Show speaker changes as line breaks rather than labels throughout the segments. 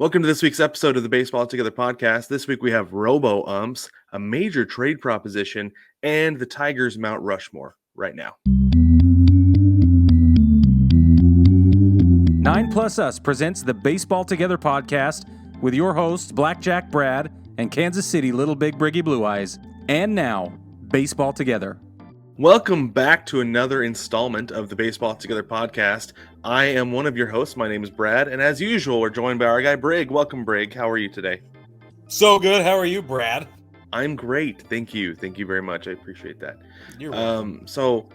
Welcome to this week's episode of the Baseball Together podcast. This week we have roboumps, a major trade proposition, and the Tigers Mount Rushmore right now.
9 Plus Us presents the Baseball Together podcast with your hosts Blackjack Brad and Kansas City Little Big Briggy Blue Eyes. And now, Baseball Together.
Welcome back to another installment of the Baseball Together podcast. I am one of your hosts. My name is Brad, and as usual, we're joined by our guy Brig. Welcome, Brig. How are you today?
So good. How are you, Brad?
I'm great. Thank you. Thank you very much. I appreciate that.
You're welcome.
So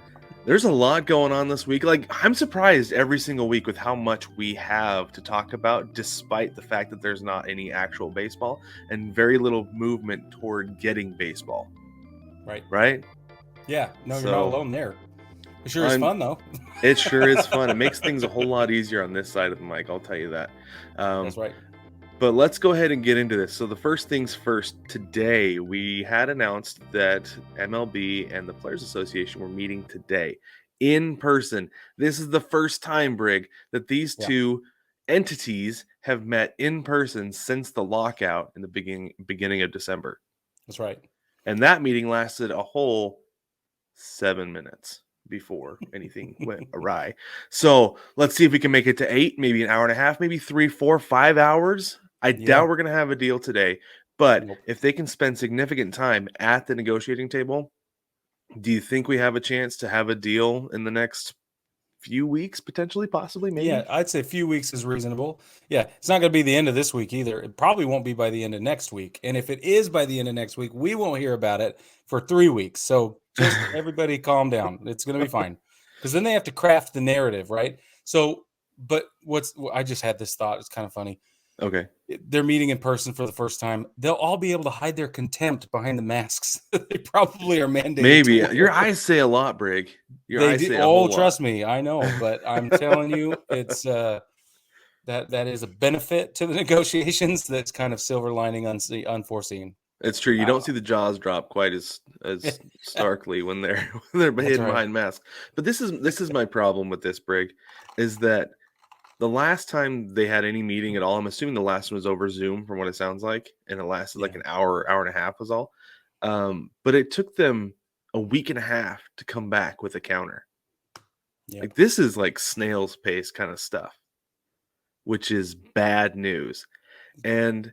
there's a lot going on this week. I'm surprised every single week with how much we have to talk about, despite the fact that there's not any actual baseball and very little movement toward getting baseball. Right?
Yeah. No, you're not alone there. It sure is fun, though.
It sure is fun. It makes things a whole lot easier on this side of the mic, I'll tell you that.
That's right.
But let's go ahead and get into this. So the first things first, today we had announced that MLB and the Players Association were meeting today in person. This is the first time, Brig, that these two entities have met in person since the lockout in the beginning of December.
That's right.
And that meeting lasted a whole 7 minutes before anything went awry. So let's see if we can make it to 8, maybe an hour and a half, maybe 3, 4, 5 hours. I doubt we're going to have a deal today, but if they can spend significant time at the negotiating table, do you think we have a chance to have a deal in the next few weeks, potentially, possibly, maybe?
Yeah, I'd say a few weeks is reasonable. Yeah, it's not going to be the end of this week either. It probably won't be by the end of next week. And if it is by the end of next week, we won't hear about it for 3 weeks. So just everybody calm down. It's going to be fine. Because then they have to craft the narrative, right? So, but I just had this thought. It's kind of funny.
Okay.
They're meeting in person for the first time. They'll all be able to hide their contempt behind the masks. They probably are mandated.
Maybe. Your eyes say a lot, Brig. Your eyes say a whole lot.
Trust me, I know. But I'm telling you, it's that is a benefit to the negotiations. That's kind of silver lining unforeseen.
It's true. You don't see the jaws drop quite as starkly when they're hidden behind masks. But this is my problem with this, Brig, is that the last time they had any meeting at all, I'm assuming the last one was over Zoom from what it sounds like, and it lasted like an hour and a half was all. But it took them a week and a half to come back with a counter. Yeah. Like, this is like snail's pace kind of stuff, which is bad news. And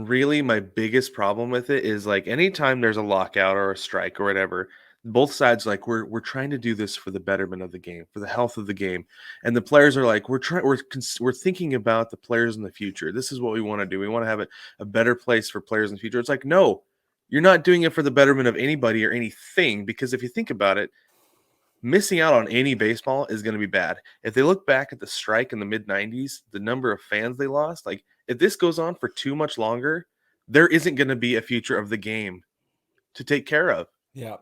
really my biggest problem with it is, like, anytime there's a lockout or a strike or whatever, both sides like we're trying to do this for the betterment of the game, for the health of the game, and the players are like we're thinking about the players in the future. This is what we want to do. We want to have a better place for players in the future. It's like, no, you're not doing it for the betterment of anybody or anything, because if you think about it, missing out on any baseball is going to be bad. If they look back at the strike in the mid-90s, the number of fans they lost, like, if this goes on for too much longer, there isn't going to be a future of the game to take care of.
Yeah.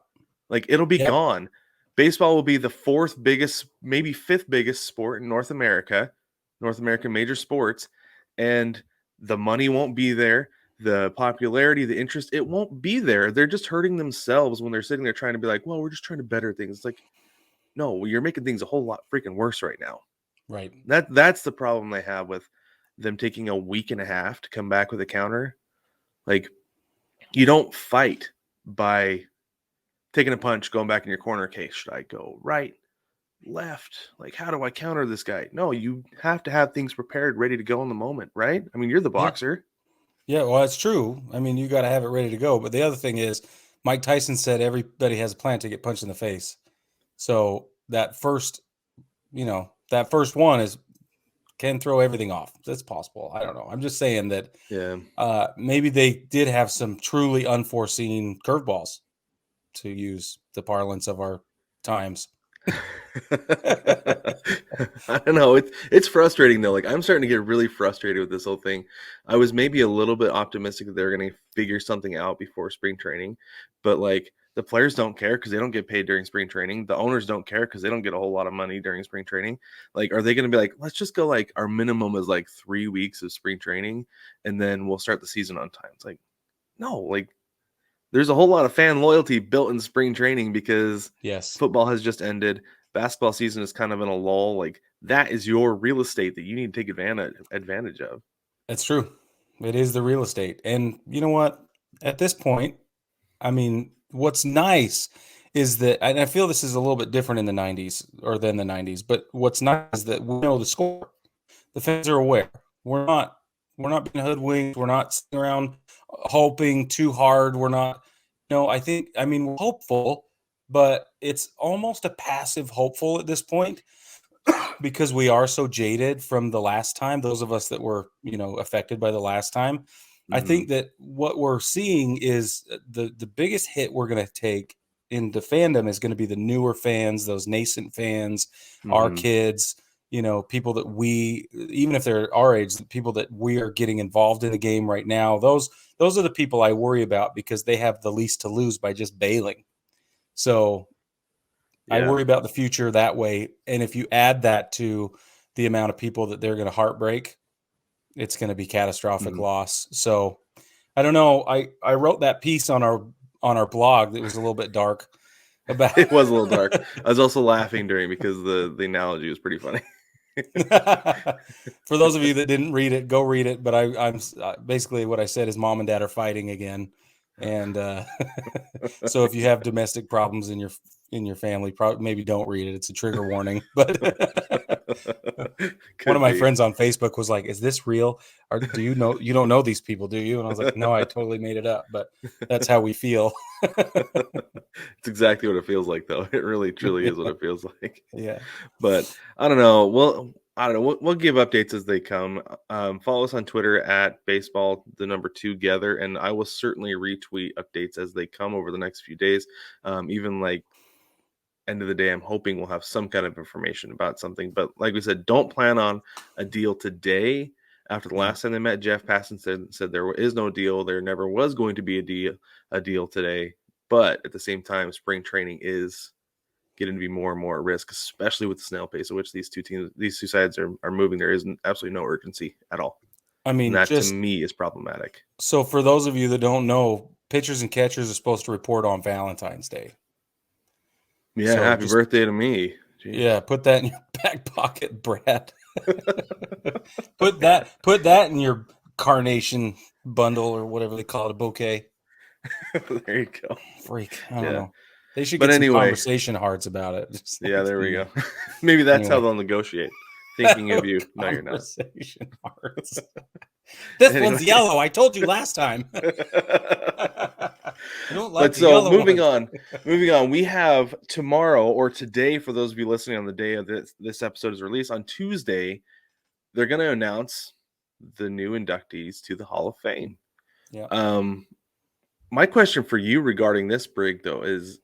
Like, it'll be gone. Baseball will be the 4th biggest, maybe 5th biggest sport in North American major sports, and the money won't be there. The popularity, the interest, it won't be there. They're just hurting themselves when they're sitting there trying to be like, well, we're just trying to better things. It's like, no, you're making things a whole lot freaking worse right now.
Right.
That's the problem they have with them taking a week and a half to come back with a counter. Like, you don't fight by taking a punch, going back in your corner. Okay, should I go right, left? Like, how do I counter this guy? No, you have to have things prepared, ready to go in the moment, right? I mean, you're the boxer.
Yeah, well, it's true. I mean, you got to have it ready to go. But the other thing is, Mike Tyson said everybody has a plan to get punched in the face. So that first one can throw everything off. That's possible. I don't know. I'm just saying that maybe they did have some truly unforeseen curveballs, to use the parlance of our times.
I don't know. It's frustrating though. Like, I'm starting to get really frustrated with this whole thing. I was maybe a little bit optimistic that they're going to figure something out before spring training, but like, the players don't care because they don't get paid during spring training. The owners don't care because they don't get a whole lot of money during spring training. Like, are they going to be like, let's just go, like, our minimum is like 3 weeks of spring training and then we'll start the season on time? It's like, no, like, there's a whole lot of fan loyalty built in spring training because football has just ended. Basketball season is kind of in a lull. Like, that is your real estate that you need to take advantage of.
That's true. It is the real estate. And you know what? At this point, I mean, what's nice is that, and I feel this is a little bit different in the 90s or than the 90s, but what's nice is that we know the score. The fans are aware. We're not being hoodwinked. We're not sitting around hoping too hard. We're not, we're hopeful, but it's almost a passive hopeful at this point because we are so jaded from the last time, those of us that were, affected by the last time. I think that what we're seeing is the biggest hit we're going to take in the fandom is going to be the newer fans, those nascent fans, our kids, people that even if they're our age, the people that we are getting involved in the game right now, those are the people I worry about because they have the least to lose by just bailing. So I worry about the future that way. And if you add that to the amount of people that they're going to heartbreak, it's going to be catastrophic loss. So I don't know. I wrote that piece on our blog that was a little bit dark about
It was a little dark. I was also laughing during because the analogy was pretty funny.
For those of you that didn't read it, go read it. But I'm basically what I said is mom and dad are fighting again. And so if you have domestic problems in your family, maybe don't read it. It's a trigger warning. But one of my friends on Facebook was like, "Is this real? Or do you know you don't know these people, do you?" And I was like, "No, I totally made it up." But that's how we feel.
It's exactly what it feels like, though. It really, truly is what it feels like.
Yeah.
But I don't know. We'll give updates as they come. Follow us on Twitter at baseball2gether, and I will certainly retweet updates as they come over the next few days. Even like end of the day, I'm hoping we'll have some kind of information about something. But like we said, don't plan on a deal today. After the last time they met, Jeff Passan said there is no deal. There never was going to be a deal today. But at the same time, spring training is getting to be more and more at risk, especially with the snail pace at which these two sides are moving. There is absolutely no urgency at all.
I mean,
and that to me is problematic.
So for those of you that don't know, pitchers and catchers are supposed to report on Valentine's Day.
Yeah, so happy birthday to me.
Jeez. Yeah, put that in your back pocket, Brad. put that in your carnation bundle or whatever they call it, a bouquet.
There you go.
Freak. I don't know. They should get some conversation hearts about it.
There we go. Maybe that's how they'll negotiate. Thinking of you. No, you're not.
Conversation hearts. This one's yellow. I told you last time.
Moving on. We have tomorrow or today, for those of you listening on the day of this episode is released, on Tuesday, they're going to announce the new inductees to the Hall of Fame.
Yeah.
My question for you regarding this, Brig, though, is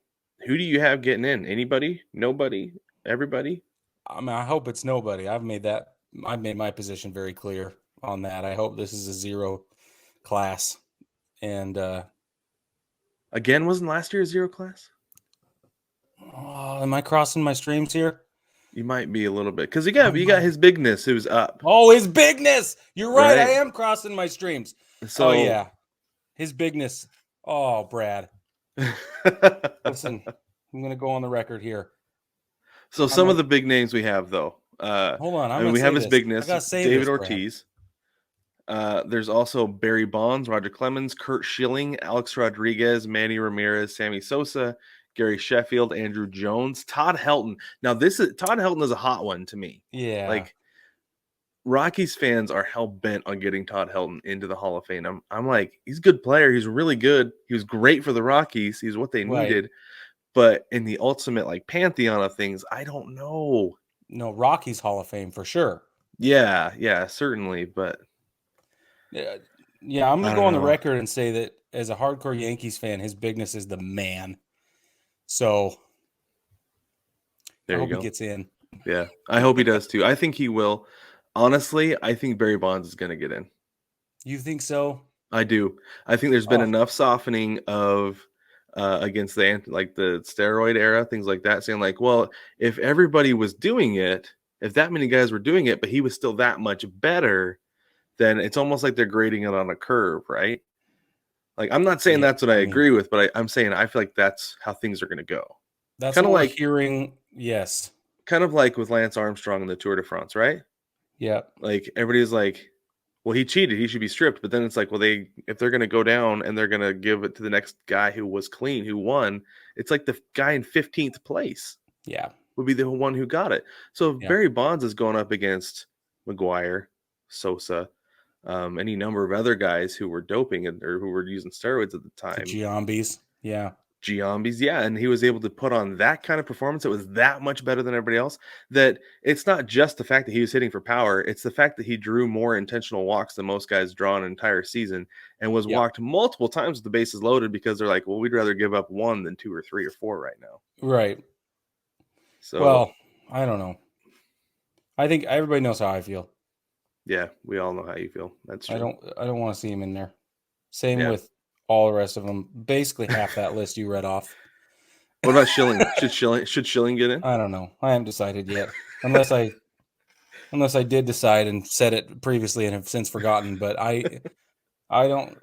who do you have getting in? Anybody? Nobody? Everybody?
I mean, I hope it's nobody. I've made my position very clear on that. I hope this is a zero class. And
again, wasn't last year a zero class?
Am I crossing my streams here?
You might be a little bit because you got his bigness who's up.
Oh, his bigness! You're right. I am crossing my streams.
So
yeah, his bigness. Oh, Brad. Listen, I'm gonna go on the record here.
So some of the big names we have, though.
Hold on.
We have his bigness. David Ortiz. There's also Barry Bonds, Roger Clemens, Kurt Schilling, Alex Rodriguez, Manny Ramirez, Sammy Sosa, Gary Sheffield, Andrew Jones, Todd Helton. Now, Todd Helton is a hot one to me.
Yeah.
Like, Rockies fans are hell-bent on getting Todd Helton into the Hall of Fame. I'm like, he's a good player. He's really good. He was great for the Rockies. He's what they needed. Right. But in the ultimate, pantheon of things, I don't know.
No, Rockies Hall of Fame for sure.
Yeah, certainly. But
yeah, I'm going to go on the record and say that as a hardcore Yankees fan, his bigness is the man. So I hope he gets in.
Yeah, I hope he does too. I think he will. Honestly, I think Barry Bonds is going to get in.
You think so?
I do. I think there's been enough softening of against the steroid era, things like that, saying well, if everybody was doing it, if that many guys were doing it, but he was still that much better, then it's almost like they're grading it on a curve, right? I'm not saying that's what I agree with, but I'm saying I feel like that's how things are going to go.
That's kind of like hearing. Yes.
kind of like with Lance Armstrong in the Tour de France, right?
Yeah.
Like everybody's like, well, he cheated, he should be stripped. But then it's like, well, if they're gonna go down and they're gonna give it to the next guy who was clean, who won, it's like the guy in 15th place
Yeah.
would be the one who got it. So if
Yeah.
Barry Bonds is going up against McGuire, Sosa, any number of other guys who were doping or who were using steroids at the
The
time.
Giambis. Yeah.
Giambis, yeah, and he was able to put on that kind of performance. It was that much better than everybody else. That it's not just the fact that he was hitting for power; it's the fact that he drew more intentional walks than most guys draw an entire season, and was walked multiple times with the bases loaded because they're like, well, we'd rather give up 1 than 2 or 3 or 4 right now.
Right.
So,
well, I don't know. I think everybody knows how I feel.
Yeah, we all know how you feel. That's true.
I don't want to see him in there. Same with all the rest of them. Basically, half that list you read off.
What about Schilling? Should Schilling get in?
I don't know. I haven't decided yet. Unless I did decide and said it previously and have since forgotten. But I don't.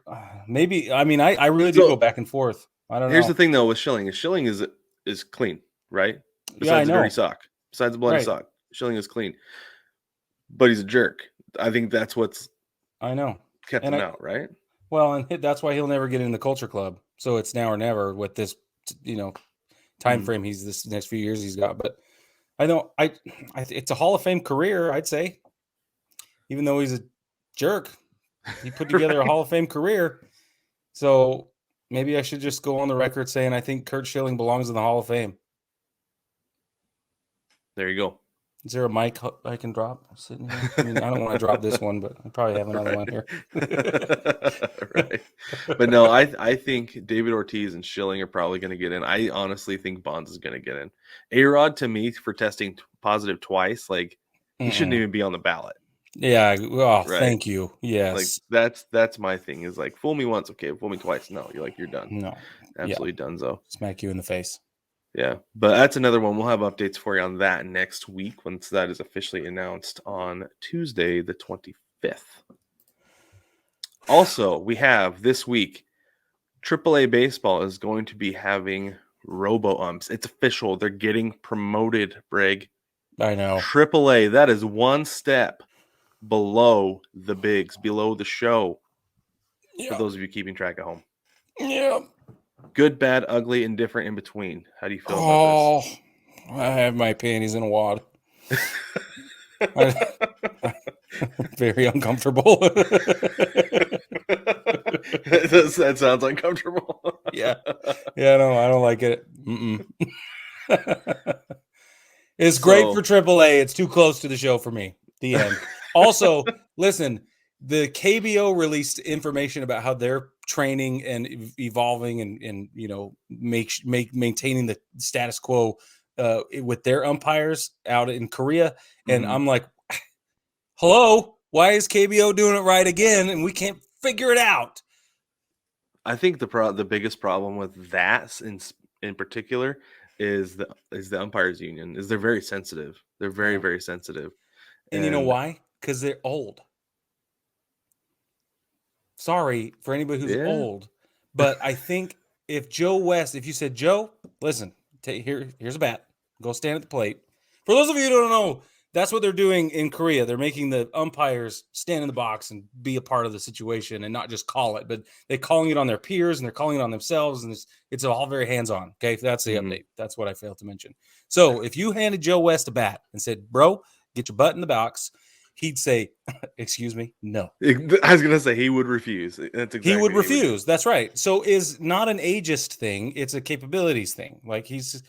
Maybe. I mean, I really do go back and forth. I don't know.
Here's the thing though with Schilling is clean, right? Besides the dirty sock, besides the bloody sock, Schilling is clean. But he's a jerk. I think that's what's kept him out, right?
Well, and that's why he'll never get in the culture club. So it's now or never with this, time frame he's this next few years he's got. But it's a Hall of Fame career, I'd say. Even though he's a jerk, he put together a Hall of Fame career. So maybe I should just go on the record saying I think Curt Schilling belongs in the Hall of Fame.
There you go.
Is there a mic I can drop? I'm sitting here. I mean, I don't want to drop this one, but I probably have another one here.
Right. But no, I think David Ortiz and Schilling are probably going to get in. I honestly think Bonds is going to get in. A-Rod, to me, for testing positive twice, like, he shouldn't even be on the ballot.
Yeah. Oh, thank you. Yes.
Like, that's my thing is like, fool me once, okay. Fool me twice. No, you're done.
No.
Absolutely donezo.
Smack you in the face.
Yeah, but that's another one. We'll have updates for you on that next week once that is officially announced on Tuesday, the 25th. Also, we have this week, AAA Baseball is going to be having roboumps. It's official. They're getting promoted, Brig.
I know.
AAA, that is one step below the bigs, below the show. Yeah. For those of you keeping track at home.
Yeah.
Good, bad, ugly, indifferent, in between. How do you feel about this?
I have my panties in a wad. Very uncomfortable.
That sounds uncomfortable.
Yeah, no, I don't like it. It's great for AAA. It's too close to the show for me. The end. Also, listen, the KBO released information about how they're training and evolving and maintaining the status quo with their umpires out in Korea. And I'm like, hello, why is KBO doing it right again? And we can't figure it out.
I think the biggest problem with that in particular is the umpires union is they're very sensitive. They're very, very sensitive.
And you know why? Because they're old. Sorry for anybody who's old, but I think if you said, Joe, listen, here's a bat, go stand at the plate. For those of you who don't know, that's what they're doing in Korea. They're making the umpires stand in the box and be a part of the situation and not just call it, but they're calling it on their peers and they're calling it on themselves. And it's all very hands-on. Okay. That's the update. That's what I failed to mention. So if you handed Joe West a bat and said, bro, get your butt in the box, he'd say, excuse me, no.
I was going to say he would refuse. That's exactly
he would refuse. That's right. So is not an ageist thing. It's a capabilities thing. Like he's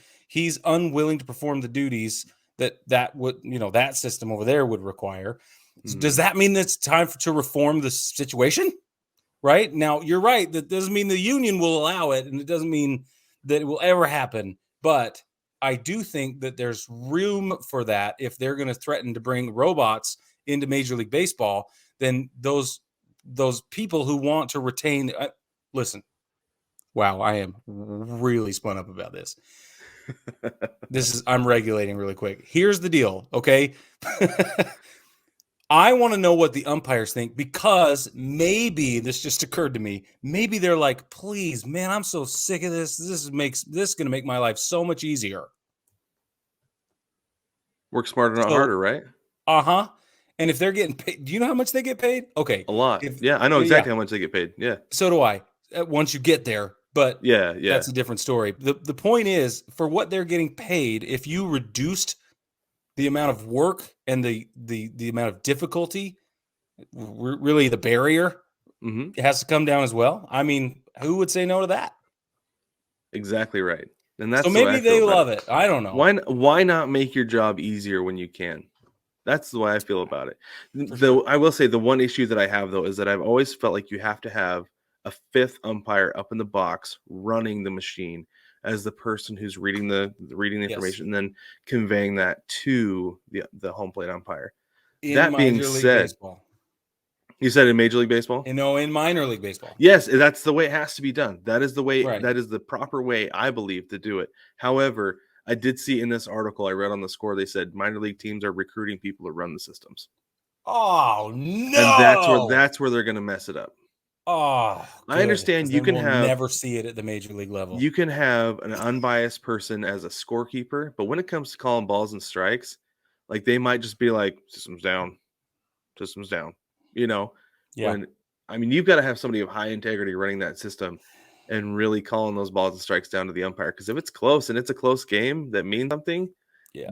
unwilling to perform the duties that would, that system over there would require. Does that mean it's time to reform the situation? Right now, you're right. That doesn't mean the union will allow it. And it doesn't mean that it will ever happen. But I do think that there's room for that. If they're going to threaten to bring robots into Major League Baseball, then those people who want to retain listen, wow, I am really spun up about this. I'm regulating really quick. Here's the deal, okay? I want to know what the umpires think because maybe this just occurred to me. Maybe they're like, please, man, I'm so sick of this. This is going to make my life so much easier.
Work smarter, not
So-
harder, right?
Uh-huh. And if they're getting paid, do you know how much they get paid? Okay.
A lot.
If,
Yeah, I know exactly how much they get paid. Yeah.
So do I. Once you get there, but
Yeah.
that's a different story. The point is, for what they're getting paid, if you reduced the amount of work and the amount of difficulty, really the barrier, it has to come down as well. I mean, who would say no to that?
Exactly right. And that's
So
the way
maybe
I feel
they
about
love it. I don't know.
Why not make your job easier when you can? That's the way I feel about it.
sure.
I will say the one issue that I have though is that I've always felt like you have to have a fifth umpire up in the box running the machine as the person who's reading the information and then conveying that to the home plate umpire. That being said,
Baseball.
You said in Major League Baseball?
In minor league baseball.
Yes, that's the way it has to be done. That is the way.
Right.
That is the proper way, I believe, to do it. However, I did see in this article I read on the score, they said minor league teams are recruiting people to run the systems.
Oh no!
And that's where they're going to mess it up.
Oh,
I understand you can
never see it at the major league level.
You can have an unbiased person as a scorekeeper, but when it comes to calling balls and strikes, like they might just be like systems down. You know, when I mean you've got to have somebody of high integrity running that system and really calling those balls and strikes down to the umpire. Because if it's close and it's a close game that means something,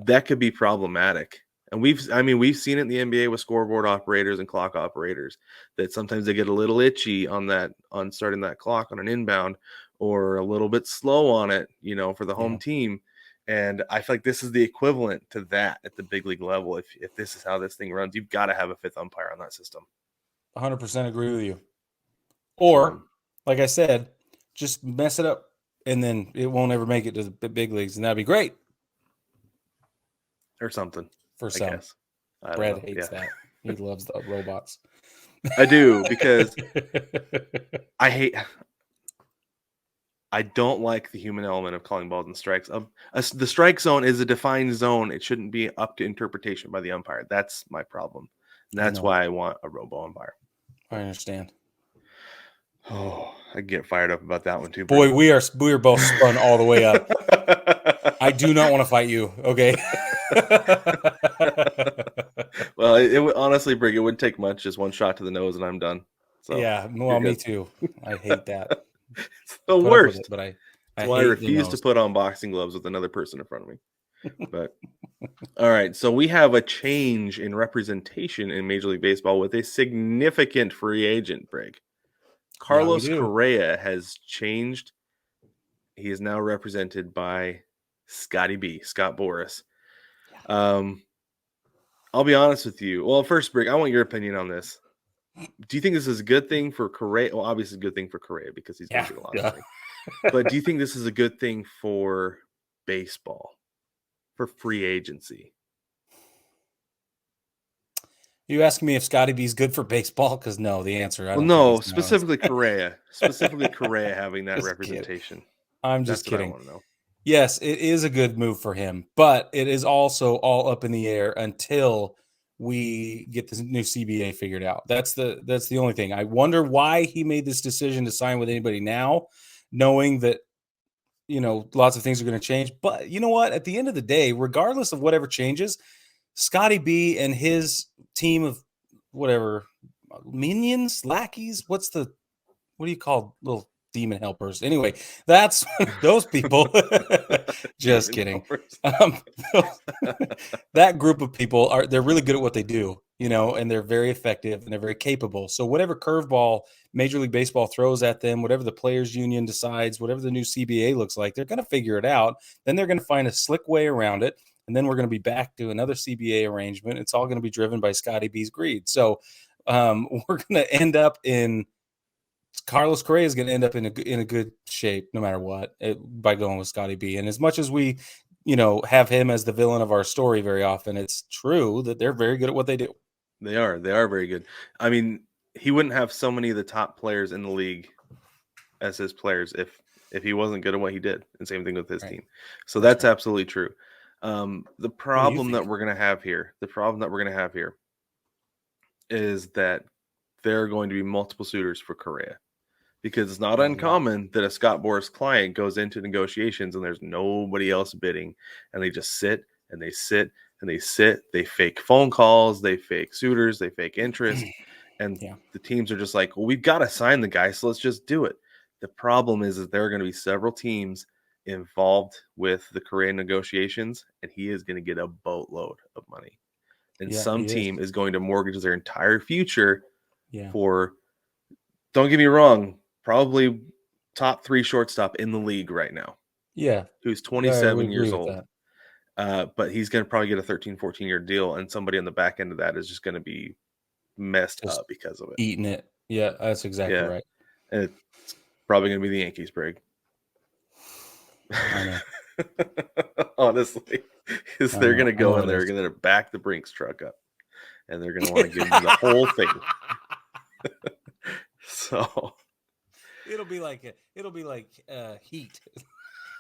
that could be problematic. And we've seen it in the NBA with scoreboard operators and clock operators that sometimes they get a little itchy on starting that clock on an inbound or a little bit slow on it, you know, for the home team. And I feel like this is the equivalent to that at the big league level. If this is how this thing runs, you've got to have a fifth umpire on that system.
100% agree with you. Or, like I said, just mess it up and then it won't ever make it to the big leagues, and that'd be great.
Or something.
For some.
Guess.
Brad hates that. He loves the robots.
I do, because I don't like the human element of calling balls and strikes. The strike zone is a defined zone. It shouldn't be up to interpretation by the umpire. That's my problem. And that's why I want a robo umpire.
I understand.
Oh, I get fired up about that one too.
Boy, we are both spun all the way up. I do not want to fight you. Okay.
Well, it would honestly, Brig, it wouldn't take much. Just one shot to the nose and I'm done. So,
yeah. Well, me too. I hate that.
It's the worst.
But
That's why I refuse to put on boxing gloves with another person in front of me. But all right, so we have a change in representation in Major League Baseball with a significant free agent, Brig. Carlos Correa has changed. He is now represented by Scott Boras. I'll be honest with you. Well, first, Brig, I want your opinion on this. Do you think this is a good thing for Correa? Well, obviously, a good thing for Correa because he's going to get a lot of money. But do you think this is a good thing for baseball, for free agency?
You asking me if Scotty B's good for baseball? Because no, the answer.
I don't no, specifically Correa. Specifically Correa having that representation.
I'm just kidding.
I want to know.
Yes, it is a good move for him, but it is also all up in the air until we get this new CBA figured out. That's the only thing. I wonder why he made this decision to sign with anybody now, knowing that, you know, lots of things are going to change. But you know what? At the end of the day, regardless of whatever changes, Scotty B and his team of whatever minions, lackeys, what do you call little demon helpers? Anyway, that's those people. Just kidding. That group of people they're really good at what they do, you know, and they're very effective and they're very capable. So whatever curveball Major League Baseball throws at them, whatever the players union decides, whatever the new CBA looks like, they're going to figure it out. Then they're going to find a slick way around it. And then we're going to be back to another CBA arrangement. It's all going to be driven by Scotty B's greed. So we're going to end up in Carlos Correa is going to end up in a good shape no matter what by going with Scotty B. And as much as we, you know, have him as the villain of our story very often, it's true that they're very good at what they do.
They are very good. I mean, he wouldn't have so many of the top players in the league as his players if he wasn't good at what he did. And same thing with his team. So that's absolutely true. The problem that we're going to have here is that there are going to be multiple suitors for Correa, because it's not uncommon that a Scott Boras client goes into negotiations and there's nobody else bidding, and they just sit and they sit, they fake phone calls, they fake suitors, they fake interest. And the teams are just like, well, we've got to sign the guy, so let's just do it. The problem is that there are going to be several teams involved with the Correa negotiations, and he is going to get a boatload of money. And some team is going to mortgage their entire future for, don't get me wrong, probably top 3 shortstop in the league right now.
Yeah.
Who's 27 years old. But he's going to probably get a 13, 14-year deal, and somebody on the back end of that is just going to be messed up because of it.
Eating it. Yeah, that's exactly right.
And it's probably going to be the Yankees, Brig.
I know.
Honestly, because they're going to go in there, they're going to back the Brinks truck up, and they're going to want to give them the whole thing. So
it'll be like Heat.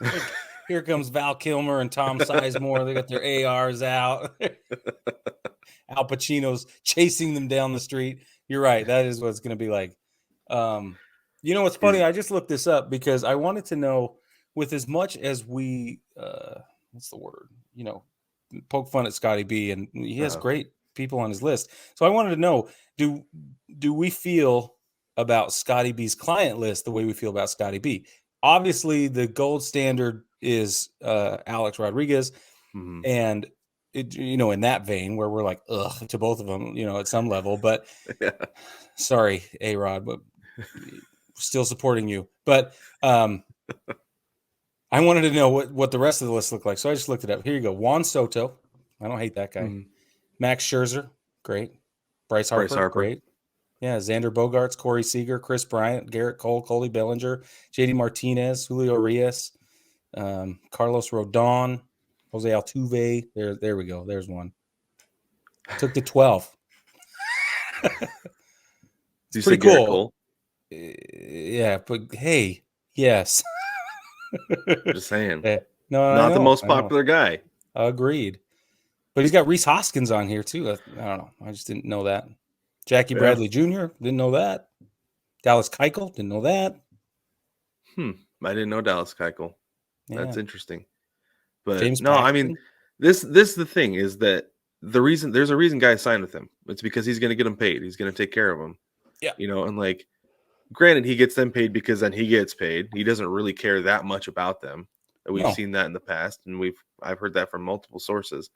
Like, here comes Val Kilmer and Tom Sizemore. They got their ARs out. Al Pacino's chasing them down the street. You're right. That is what it's going to be like. You know what's funny? I just looked this up because I wanted to know, with as much as we, what's the word? You know, poke fun at Scotty B, and he has great people on his list. So I wanted to know, do we feel about Scotty B's client list the way we feel about Scotty B? Obviously, the gold standard is Alex Rodriguez, and it, you know, in that vein where we're like, ugh, to both of them, you know, at some level. But sorry, A-Rod, but still supporting you. But I wanted to know what the rest of the list looked like, so I just looked it up. Here you go: Juan Soto, I don't hate that guy. Max Scherzer, great. Bryce Harper, great. Yeah, Xander Bogaerts, Corey Seager, Chris Bryant, Garrett Cole, Colby Bellinger, JD Martinez, Julio Urias, Carlos Rodon, Jose Altuve. There we go. There's one. Took to 12. It's pretty cool. Yeah, but hey, yes.
Just saying.
No,
not the most popular guy.
Agreed. But he's got Reese Hoskins on here too. I don't know. I just didn't know that. Jackie Bradley Jr. Didn't know that. Dallas Keuchel, didn't know that.
I didn't know Dallas Keuchel. That's interesting. But
James
no,
Paxton.
I mean, this the thing is that there's a reason guys sign with him. It's because he's going to get them paid. He's going to take care of them.
Yeah.
You know, and like, granted, he gets them paid because then he gets paid. He doesn't really care that much about them. We've seen that in the past, and I've heard that from multiple sources,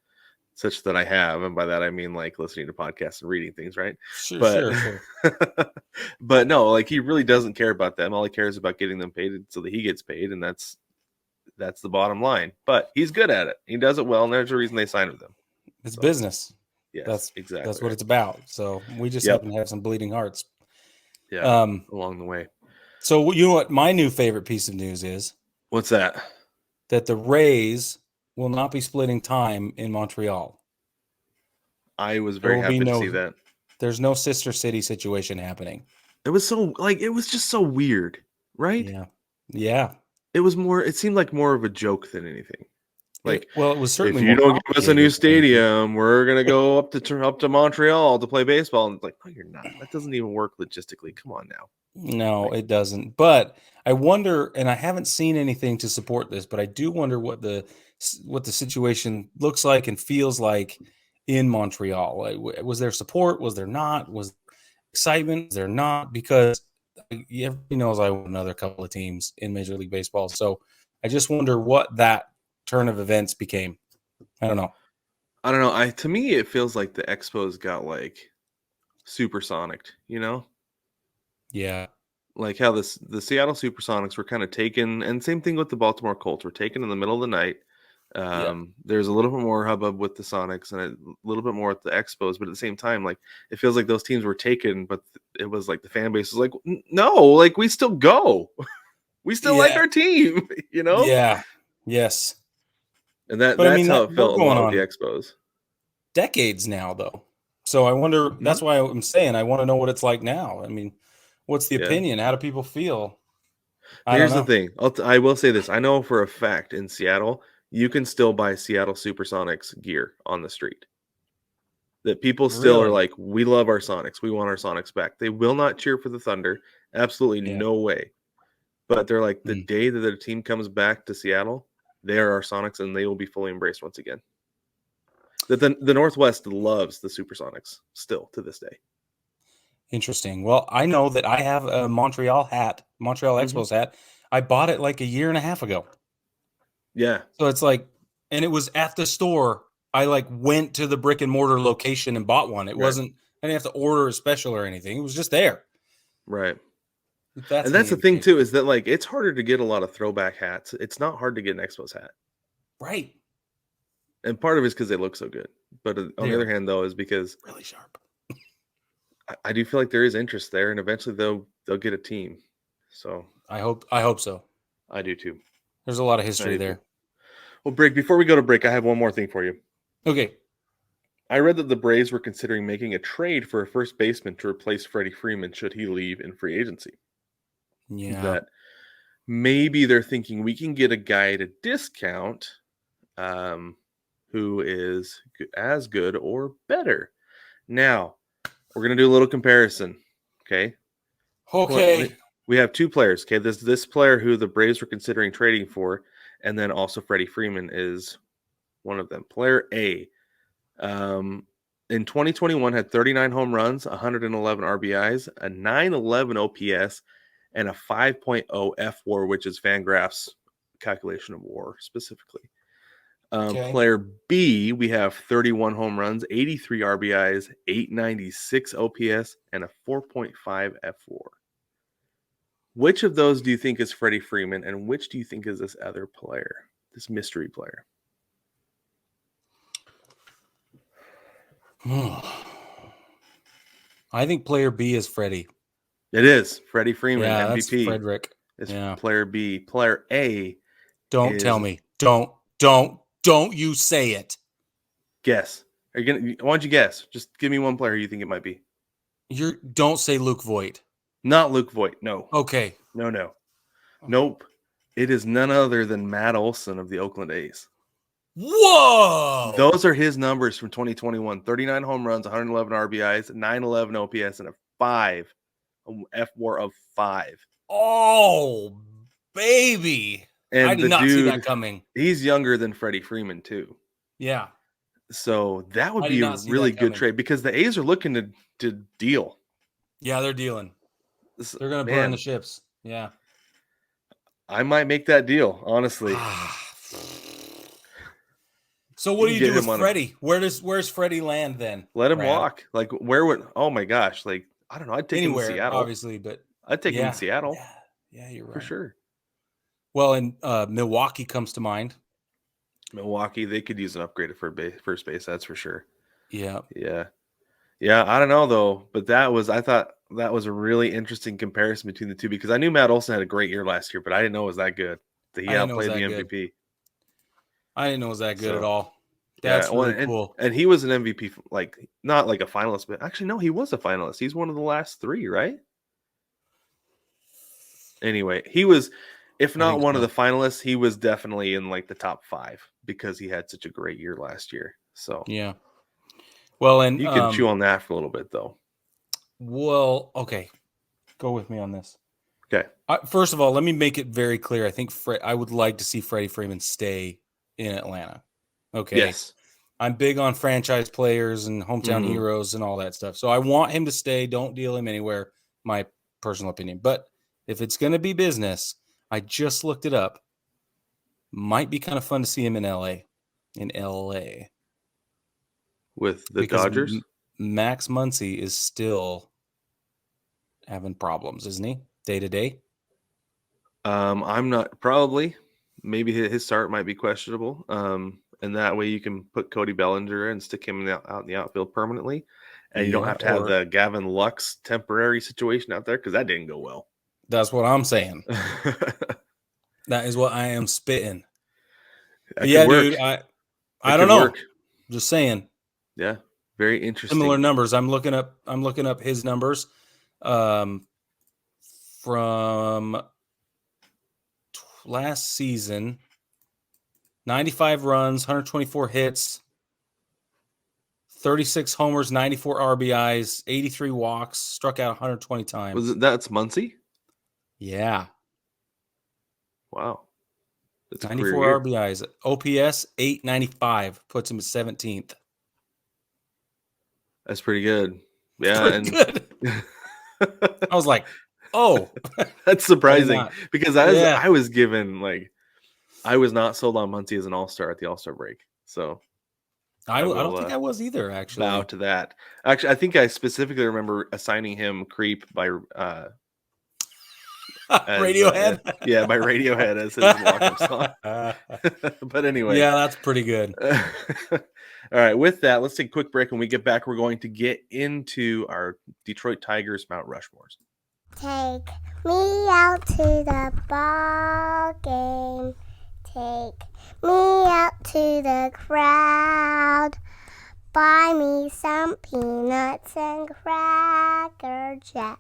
such that I have, and by that I mean like listening to podcasts and reading things, right?
Sure.
But no, like, he really doesn't care about them. All he cares about getting them paid so that he gets paid, and that's the bottom line. But he's good at it. He does it well, and there's a reason they signed with him.
It's business.
Yes,
that's
exactly.
That's what it's about. So we just happen to have some bleeding hearts.
Yeah, along the way.
So you know what my new favorite piece of news is?
What's that?
That the Rays will not be splitting time in Montreal.
I was very happy to see that.
There's no sister city situation happening.
It was just so weird, right?
Yeah.
It seemed like more of a joke than anything. Like,
it was certainly.
If you don't give us a new stadium, we're gonna go up to Montreal to play baseball. And it's like, no, you're not. That doesn't even work logistically. Come on now.
No, it doesn't. But I wonder, and I haven't seen anything to support this, but I do wonder what the situation looks like and feels like in Montreal. Like, was there support? Was there not? Was there excitement? Was there not? Because everybody knows I want another couple of teams in Major League Baseball. So I just wonder what that turn of events became. I don't know.
To me, it feels like the Expos got like supersonicked, you know?
Yeah.
Like how the Seattle Supersonics were kind of taken, and same thing with the Baltimore Colts, were taken in the middle of the night. There's a little bit more hubbub with the Sonics and a little bit more with the Expos, but at the same time, like, it feels like those teams were taken, but it was like the fan base was like, no, like, we still go. We still like our team, you know?
Yeah. Yes.
And that's how it felt along with the Expos.
Decades now, though. So I wonder, that's why I'm saying I want to know what it's like now. I mean, what's the opinion? How do people feel?
Here's the thing. I will say this. I know for a fact in Seattle, you can still buy Seattle Supersonics gear on the street. That people still are like, we love our Sonics. We want our Sonics back. They will not cheer for the Thunder. Absolutely no way. But they're like, the day that their team comes back to Seattle, they are our Sonics, and they will be fully embraced once again. That the Northwest loves the Supersonics still to this day.
Interesting. Well, I know that I have a Montreal Expos hat. I bought it like a year and a half ago.
Yeah.
So it's like, and it was at the store. I like went to the brick and mortar location and bought one. It wasn't, I didn't have to order a special or anything. It was just there.
Right.
That's
And that's the thing too, is that like it's harder to get a lot of throwback hats. It's not hard to get an Expos hat.
Right.
And part of it is because they look so good. But on the other hand, though, is because
really sharp.
I do feel like there is interest there, and eventually they'll get a team. So
I hope so.
I do too.
There's a lot of history there.
Well, Brig, before we go to break, I have one more thing for you.
Okay.
I read that the Braves were considering making a trade for a first baseman to replace Freddie Freeman should he leave in free agency.
Yeah.
That maybe they're thinking we can get a guy at a discount who is as good or better. Now, we're going to do a little comparison, okay?
Okay.
We have two players, okay? This player who the Braves were considering trading for, and then also Freddie Freeman is one of them. Player A, in 2021 had 39 home runs, 111 RBIs, a 911 OPS, and a 5.0 F-WAR, which is Fangraph's calculation of WAR specifically. Player B, we have 31 home runs, 83 RBIs, 896 OPS, and a 4.5 F-WAR. Which of those do you think is Freddie Freeman, and which do you think is this other player, this mystery player?
I think player B is Freddie.
It is Freddie Freeman,
yeah,
MVP.
That's Frederick.
It's player B. Player A.
Don't tell me. Don't you say it.
Guess. Are you gonna? Why don't you guess? Just give me one player you think it might be.
Don't say Luke Voigt.
Not Luke Voigt. No.
Okay.
No. Nope. It is none other than Matt Olson of the Oakland A's.
Whoa!
Those are his numbers from 2021. 39 home runs, 111 RBIs, 911 OPS, and a 5 F-WAR of 5.
Oh, baby.
And
I did not see that coming.
He's younger than Freddie Freeman, too.
Yeah.
So that would be a really good trade because the A's are looking to deal.
Yeah, they're dealing. They're going to burn the ships. Yeah.
I might make that deal, honestly.
So what do you do with Freddie? Where's Freddie land then?
Let him walk. Like where would? Oh my gosh! Like I don't know. I'd take him to Seattle,
obviously, but
I'd take him to Seattle.
Yeah, you're right
for sure.
Well, and Milwaukee comes to mind.
Milwaukee, they could use an upgrade at first base. That's for sure.
Yeah.
I don't know though, but I thought that was a really interesting comparison between the two because I knew Matt Olson had a great year last year, but I didn't know it was that good. That he outplayed the MVP.
Good. I didn't know it was that good at all. That's really cool.
And he was an MVP, like not like a finalist, but actually no, he was a finalist. He's one of the last 3, right? Anyway, he was, if not one of the finalists, he was definitely in like the top 5 because he had such a great year last year. So
yeah. Well, and
you can chew on that for a little bit though.
Well, okay, go with me on this.
Okay.
First of all, let me make it very clear. I think I would like to see Freddie Freeman stay in Atlanta. Okay.
Yes.
I'm big on franchise players and hometown heroes and all that stuff. So I want him to stay. Don't deal him anywhere. My personal opinion. But if it's going to be business, I just looked it up. Might be kind of fun to see him in LA.
With the Dodgers?
Max Muncy is still having problems, isn't he? Day to day?
I'm not, probably. Maybe his start might be questionable. And that way you can put Cody Bellinger and stick him out in the outfield permanently. And you don't have to have the Gavin Lux temporary situation out there because that didn't go well.
That's what I'm saying. That is what I am spitting.
Dude,
I don't know.
Work.
Just saying.
Yeah, very interesting.
Similar numbers. I'm looking up his numbers from last season. 95 runs, 124 hits, 36 homers, 94 RBIs, 83 walks, struck out 120 times.
That's Muncy?
Yeah.
Wow. That's
94 RBIs. OPS 895 puts him at 17th.
That's pretty good. Yeah,
Pretty good. I was like, oh,
that's surprising
not?
because
Yeah.
I was given like I was not sold on Muncie as an all-star at the All-Star break. So
I
I
don't
will
think I was either,
bow
actually.
to that. Actually, I think I specifically remember assigning him Creep by as
Radiohead.
yeah, by Radiohead as his walk-up song. But anyway.
Yeah, that's pretty good.
All right, with that, let's take a quick break. When we get back, we're going to get into our Detroit Tigers Mount Rushmores.
Take me out to the ball game. Take me out to the crowd. Buy me some peanuts and Cracker Jacks.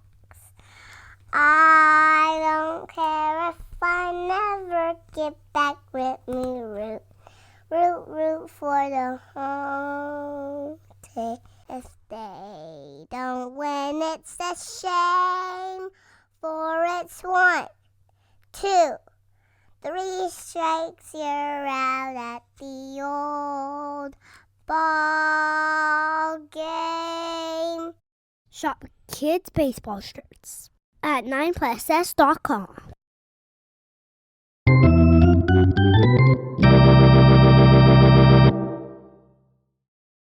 I don't care if I never get back with me, Root. Root for the home team. If they don't win, it's a shame. For it's 1, 2, 3 strikes, you're out at the old ball game.
Shop kids' baseball shirts at 9pluss.com.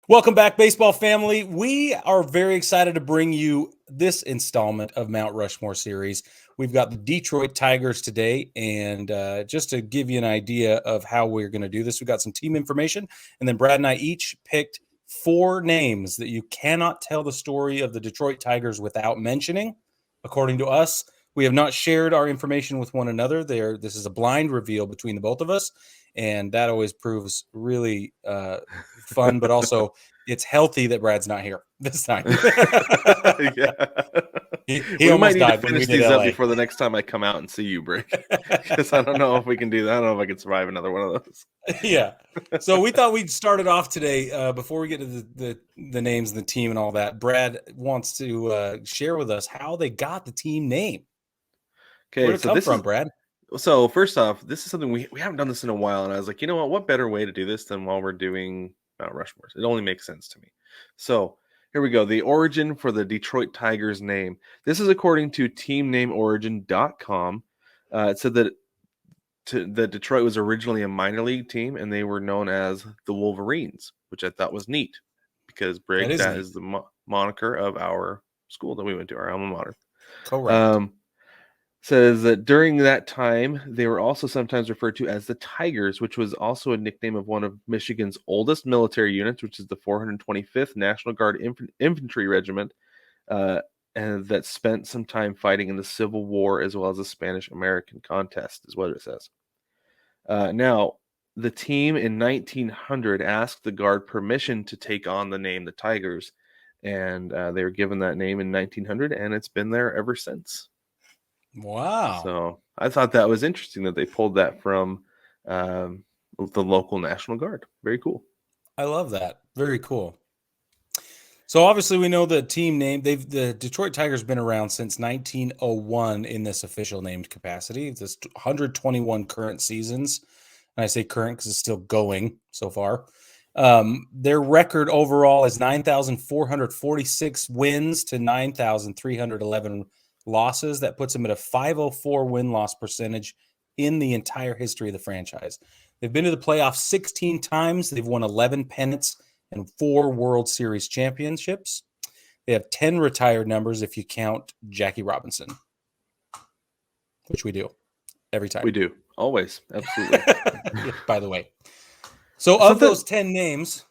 Welcome back, baseball family. We are very excited to bring you this installment of Mount Rushmore series. We've got the Detroit Tigers today, and just to give you an idea of how we're going to do this, we've got some team information, and then Brad and I each picked 4 names that you cannot tell the story of the Detroit Tigers without mentioning. According to us, we have not shared our information with one another. This is a blind reveal between the both of us, and that always proves really fun, but also it's healthy that Brad's not here this time.
Yeah.
He
We
almost
might need to
died when we
finish
did
these up
LA.
before the next time I come out and see you, Brick. Because I don't know if we can do that. I don't know if I can survive another one of those.
Yeah. So we thought we'd start it off today before we get to the names and the team and all that. Brad wants to share with us how they got the team name.
Okay,
Where'd it come from, Brad?
So first off, this is something we haven't done this in a while, and I was like, you know what better way to do this than while we're doing Mount Rushmores? It only makes sense to me. So here we go. The origin for the Detroit Tigers name. This is according to teamnameorigin.com. It said that Detroit was originally a minor league team, and they were known as the Wolverines, which I thought was neat because Brig, that is the moniker of our school that we went to, our alma mater.
Correct.
Says that during that time, they were also sometimes referred to as the Tigers, which was also a nickname of one of Michigan's oldest military units, which is the 425th National Guard Infantry Regiment, and that spent some time fighting in the Civil War as well as the Spanish-American contest, is what it says. Now, the team in 1900 asked the Guard permission to take on the name the Tigers, and they were given that name in 1900, and it's been there ever since.
Wow.
So I thought that was interesting that they pulled that from the local National Guard. Very cool.
I love that. Very cool. So obviously we know the team name. The Detroit Tigers been around since 1901 in this official named capacity. It's 121 current seasons. And I say current because it's still going so far. Their record overall is 9,446 wins to 9,311 losses. That puts them at a 504 win-loss percentage in the entire history of the franchise. They've been to the playoffs 16 times. They've won 11 pennants and 4 World Series championships. They have 10 retired numbers if you count Jackie Robinson, which we do every time.
We do. Always. Absolutely.
By the way. So of those 10 names,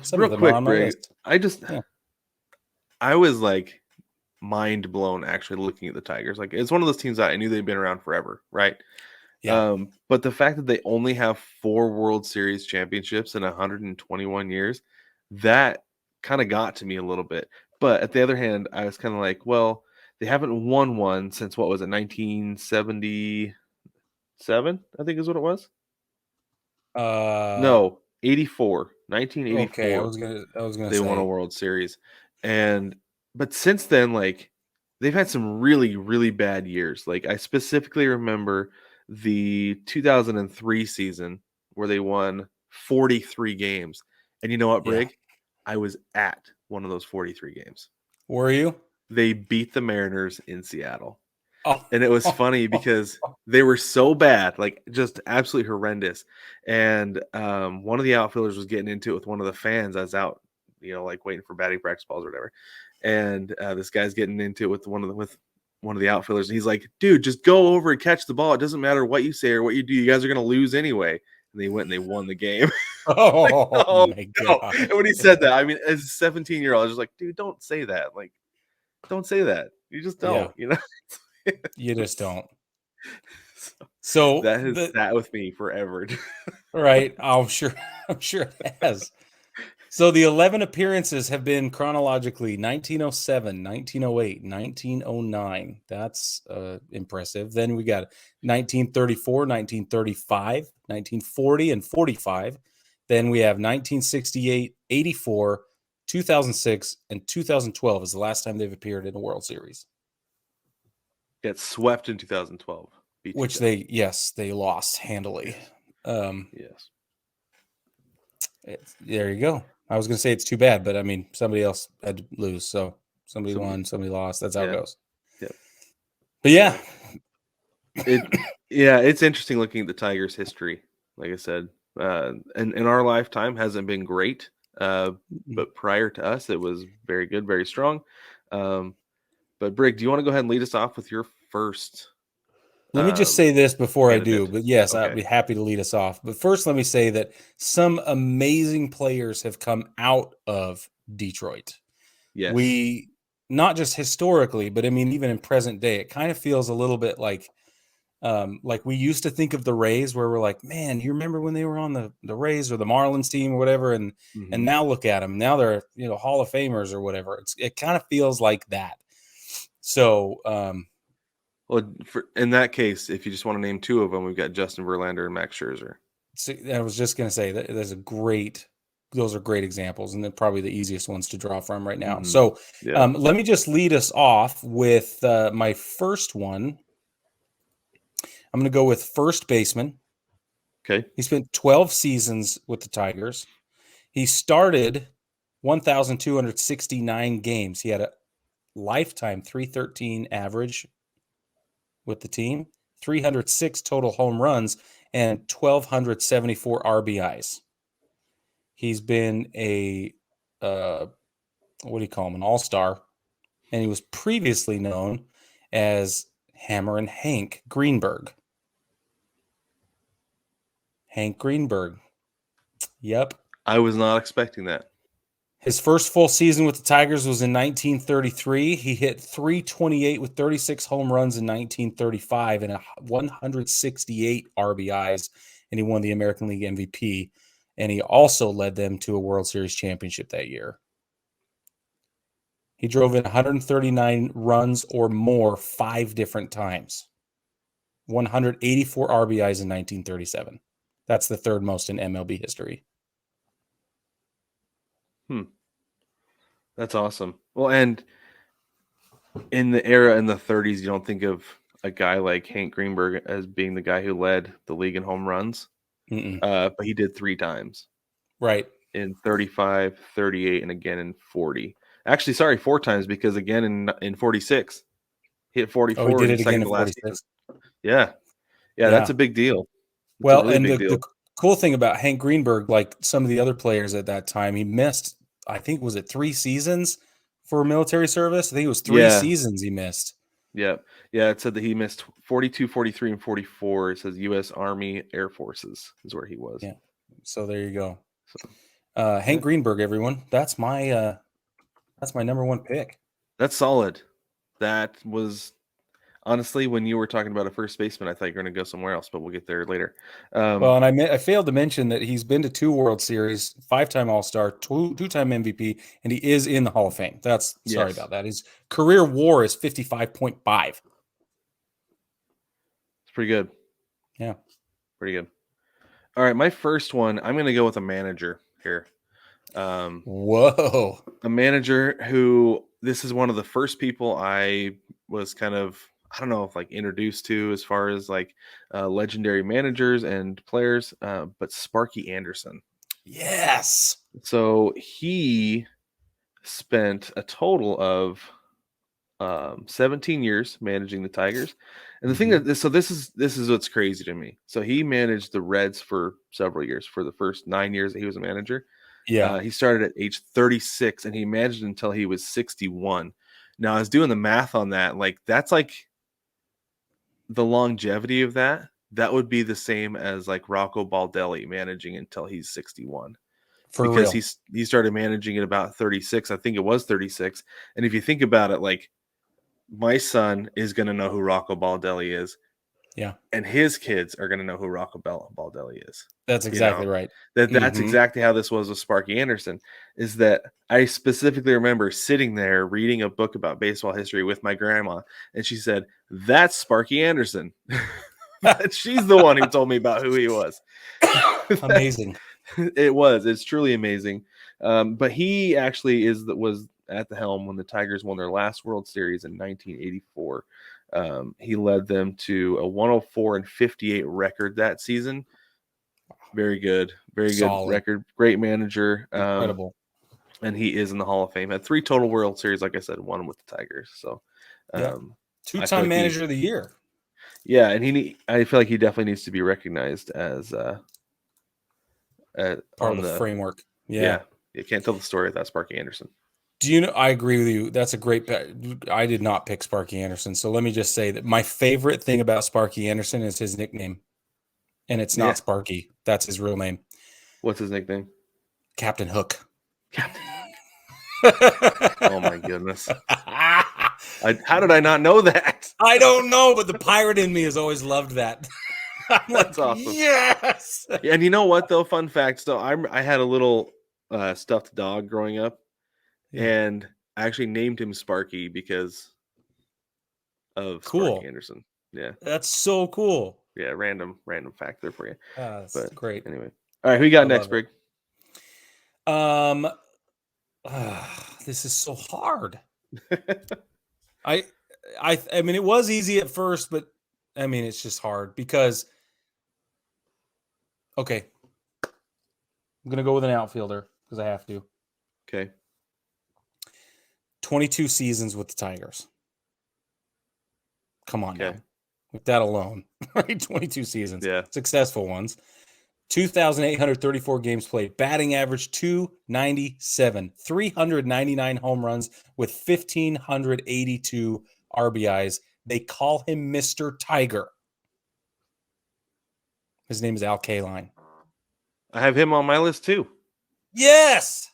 some
real
of them
quick,
are on my
Bray,
list.
I was like mind blown actually looking at the Tigers. Like, it's one of those teams that I knew they'd been around forever, right?
Yeah.
But the fact that they only have 4 World Series championships in 121 years, that kind of got to me a little bit. But at the other hand, I was kind of like, well, they haven't won one since, what was it, 1977, I think is what it was. No, 84. 1984.
Okay, I was gonna
they
say
won a World Series. But since then, like, they've had some really, really bad years. Like, I specifically remember the 2003 season where they won 43 games. And you know what, Brig? I was at one of those 43 games.
Were you?
They beat the Mariners in Seattle.
Oh,
And it was funny because they were so bad, like just absolutely horrendous. And one of the outfielders was getting into it with one of the fans. I was out, like waiting for batting practice balls or whatever. And this guy's getting into it with one of the outfielders. And he's like, dude, just go over and catch the ball. It doesn't matter what you say or what you do. You guys are going to lose anyway. And they went and they won the game.
oh my
no.
God.
And when he said that, I mean, as a 17-year-old, I was just like, dude, don't say that. Like, don't say that. You just don't,
You just don't. So
that has sat with me forever.
Right. I'm sure it has. So the 11 appearances have been chronologically 1907, 1908, 1909. That's impressive. Then we got 1934, 1935, 1940, and 45. Then we have 1968, 84, 2006, and 2012 is the last time they've appeared in a World Series.
Get swept in 2012.
Which they lost handily.
Yes.
There you go. I was going to say it's too bad, but I mean, somebody else had to lose. So somebody won, somebody lost. That's how it goes.
Yep.
But yeah.
It's interesting looking at the Tigers' history. Like I said, and in our lifetime hasn't been great. But prior to us, it was very good, very strong. But Brig, do you want to go ahead and lead us off with your first?
Let me just say this before
candidate.
I do, but yes,
Okay.
I'd be happy to lead us off. But first, let me say that some amazing players have come out of Detroit.
Yes.
We, not just historically, but I mean, even in present day, it kind of feels a little bit like we used to think of the Rays, where we're like, man, you remember when they were on the Rays or the Marlins team or whatever, and now look at them. Now they're Hall of Famers or whatever. It kind of feels like that. So,
well, in that case, if you just want to name two of them, we've got Justin Verlander and Max Scherzer.
I was just going to say that those are great examples, and they're probably the easiest ones to draw from right now. So let me just lead us off with my first one. I'm going to go with first baseman.
Okay.
He spent 12 seasons with the Tigers. He started 1,269 games. He had a lifetime 313 average with the team, 306 total home runs, and 1,274 RBIs. He's been an all-star, and he was previously known as Hammerin' Hank Greenberg. Hank Greenberg. Yep.
I was not expecting that.
His first full season with the Tigers was in 1933. He hit 328 with 36 home runs in 1935 and 168 RBIs, and he won the American League MVP, and he also led them to a World Series championship that year. He drove in 139 runs or more 5 different times. 184 RBIs in 1937. That's the third most in MLB history.
That's awesome. Well, and in the era in the 30s, you don't think of a guy like Hank Greenberg as being the guy who led the league in home runs. But he did 3 times.
Right.
In 35, 38, and again in 40. Actually, sorry, 4 times, because again in 46, he hit 44.
Oh, he did it again
second
in
to last
46.
season. Yeah, that's a big deal.
Well,
really
and
big
the
deal.
cool thing about Hank Greenberg, like some of the other players at that time, he missed, I think, was it 3 seasons for military service? I think it was 3 seasons he missed.
Yeah. It said that he missed 42, 43, and 44. It says U.S. Army Air Forces is where he was.
Yeah. So there you go. So, Hank Greenberg, everyone. That's my number 1 pick.
That's solid. That was honestly, when you were talking about a first baseman, I thought you were going to go somewhere else, but we'll get there later.
Well, and I failed to mention that he's been to 2 World Series, 5-time All-Star, 2-time MVP, and he is in the Hall of Fame. Sorry about that. His career WAR is 55.5. It's
pretty good.
Yeah.
Pretty good. All right, my first one, I'm going to go with a manager here.
Whoa.
A manager who, this is one of the first people I was kind of, I don't know if like introduced to as far as like legendary managers and players, but Sparky Anderson.
Yes.
So he spent a total of 17 years managing the Tigers. And the thing that this is what's crazy to me. So he managed the Reds for several years, for the first 9 years that he was a manager.
Yeah.
He started at age 36 and he managed until he was 61. Now I was doing the math on that. Like that's like the longevity of that. That would be the same as like Rocco Baldelli managing until he's 61.
For
Because
real.
he started managing at about 36. I think it was 36. And if you think about it, like my son is going to know who Rocco Baldelli is.
Yeah.
And his kids are going to know who Rocco Baldelli is.
That's exactly right.
That's exactly how this was with Sparky Anderson, is that I specifically remember sitting there reading a book about baseball history with my grandma, and she said, "That's Sparky Anderson." She's the one who told me about who he was.
Amazing.
It's truly amazing. But he actually was at the helm when the Tigers won their last World Series in 1984. He led them to a 104-58 record that season. Very good
Solid.
record. Great manager.
Incredible.
And he is in the Hall of Fame. Had 3 total World Series, like I said, one with the Tigers. So,
Yeah. 2-time manager of the year.
Yeah, and I feel like he definitely needs to be recognized as
part of the framework. Yeah.
You can't tell the story without Sparky Anderson.
Do you know? I agree with you. That's a great pick. I did not pick Sparky Anderson. So let me just say that my favorite thing about Sparky Anderson is his nickname. And it's not Sparky. That's his real name.
What's his nickname?
Captain Hook.
Oh my goodness. How did I not know that?
I don't know, but the pirate in me has always loved that.
That's awesome.
Yes.
And you know what though? Fun fact. So I had a little stuffed dog growing up, and I actually named him Sparky because of Sparky Anderson. Yeah.
That's so cool.
Yeah, random fact there for you.
That's
but
great.
Anyway. All right, who you got next, Brig?
This is so hard. I mean, it was easy at first, but I mean, it's just hard because. Okay, I'm gonna go with an outfielder because I have to.
Okay.
22 seasons with the Tigers. Come on now. With that alone, right? 22 seasons.
Yeah.
Successful ones. 2,834 games played. Batting average 297. 399 home runs with 1,582 RBIs. They call him Mr. Tiger. His name is Al Kaline.
I have him on my list too.
Yes.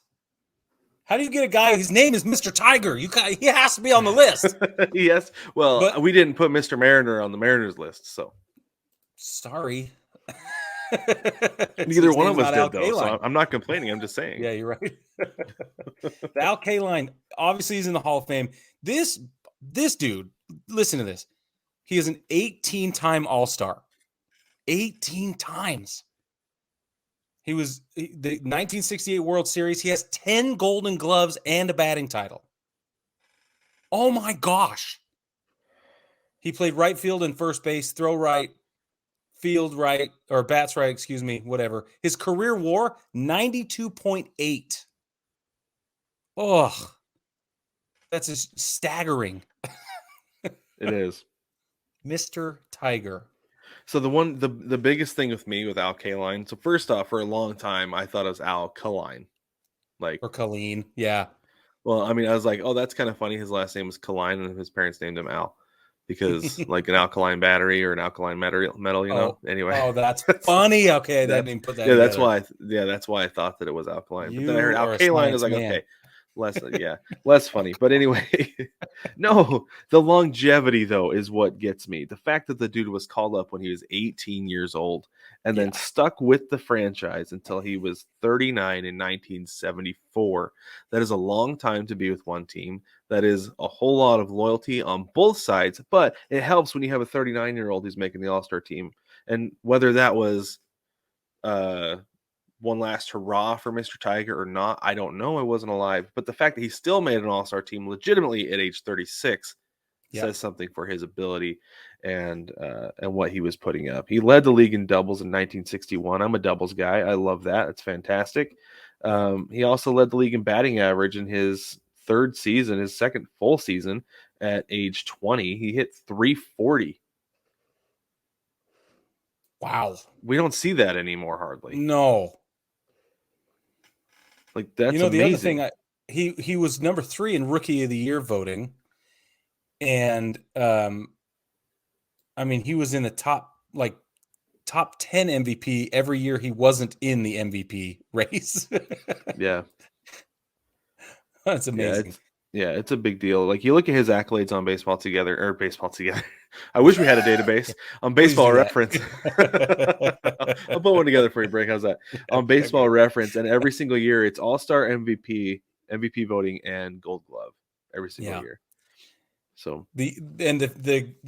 How do you get a guy whose name is Mr. Tiger? He has to be on the list.
Yes. Well, we didn't put Mr. Mariner on the Mariners list, so.
Sorry.
Neither one of us did, though. So I'm not complaining. I'm just saying.
Yeah, you're right. Al Kaline, obviously, he's in the Hall of Fame. This dude, listen to this. He is an 18-time All-Star. 18 times. He was the 1968 World Series. He has 10 Golden Gloves and a batting title. Oh my gosh. He played right field and first base, throw right, field right, or bats right, excuse me, whatever. His career WAR, 92.8. Oh, that's just staggering.
It is.
Mr. Tiger.
So the biggest thing with me with Al Kaline. So first off, for a long time, I thought it was Al Kaline,
or Colleen. Yeah.
Well, I mean, I was like, oh, that's kind of funny. His last name was Kaline, and his parents named him Al because like an alkaline battery or an alkaline metal, you know. Anyway.
Oh, that's funny. Okay, I didn't even put that.
Yeah,
together.
that's why I thought that it was alkaline.
You
but then I heard Al
are a
Kaline. I was like,
man.
okay. Less funny. But anyway, no, the longevity, though, is what gets me. The fact that the dude was called up when he was 18 years old and then stuck with the franchise until he was 39 in 1974. That is a long time to be with one team. That is a whole lot of loyalty on both sides, but it helps when you have a 39-year-old who's making the All-Star team. And whether that was one last hurrah for Mr. Tiger or not, I don't know. I wasn't alive. But the fact that he still made an all-star team legitimately at age 36 says something for his ability and what he was putting up. He led the league in doubles in 1961. I'm a doubles guy. I love that. It's fantastic. He also led the league in batting average in his third season, his second full season at age 20. He hit 340.
Wow.
We don't see that anymore hardly.
No.
Like, that's
The
amazing.
other thing, he was number 3 in Rookie of the Year voting, and I mean, he was in the top 10 MVP every year he wasn't in the MVP race.
Yeah.
That's amazing.
It's a big deal. Like, you look at his accolades on Baseball Together. I wish we had a database on
Please
Baseball
do that.
Reference. I'll put one together for you, Break. How's that? On Baseball Reference, and every single year it's All-Star MVP voting, and Gold Glove every single year. So
the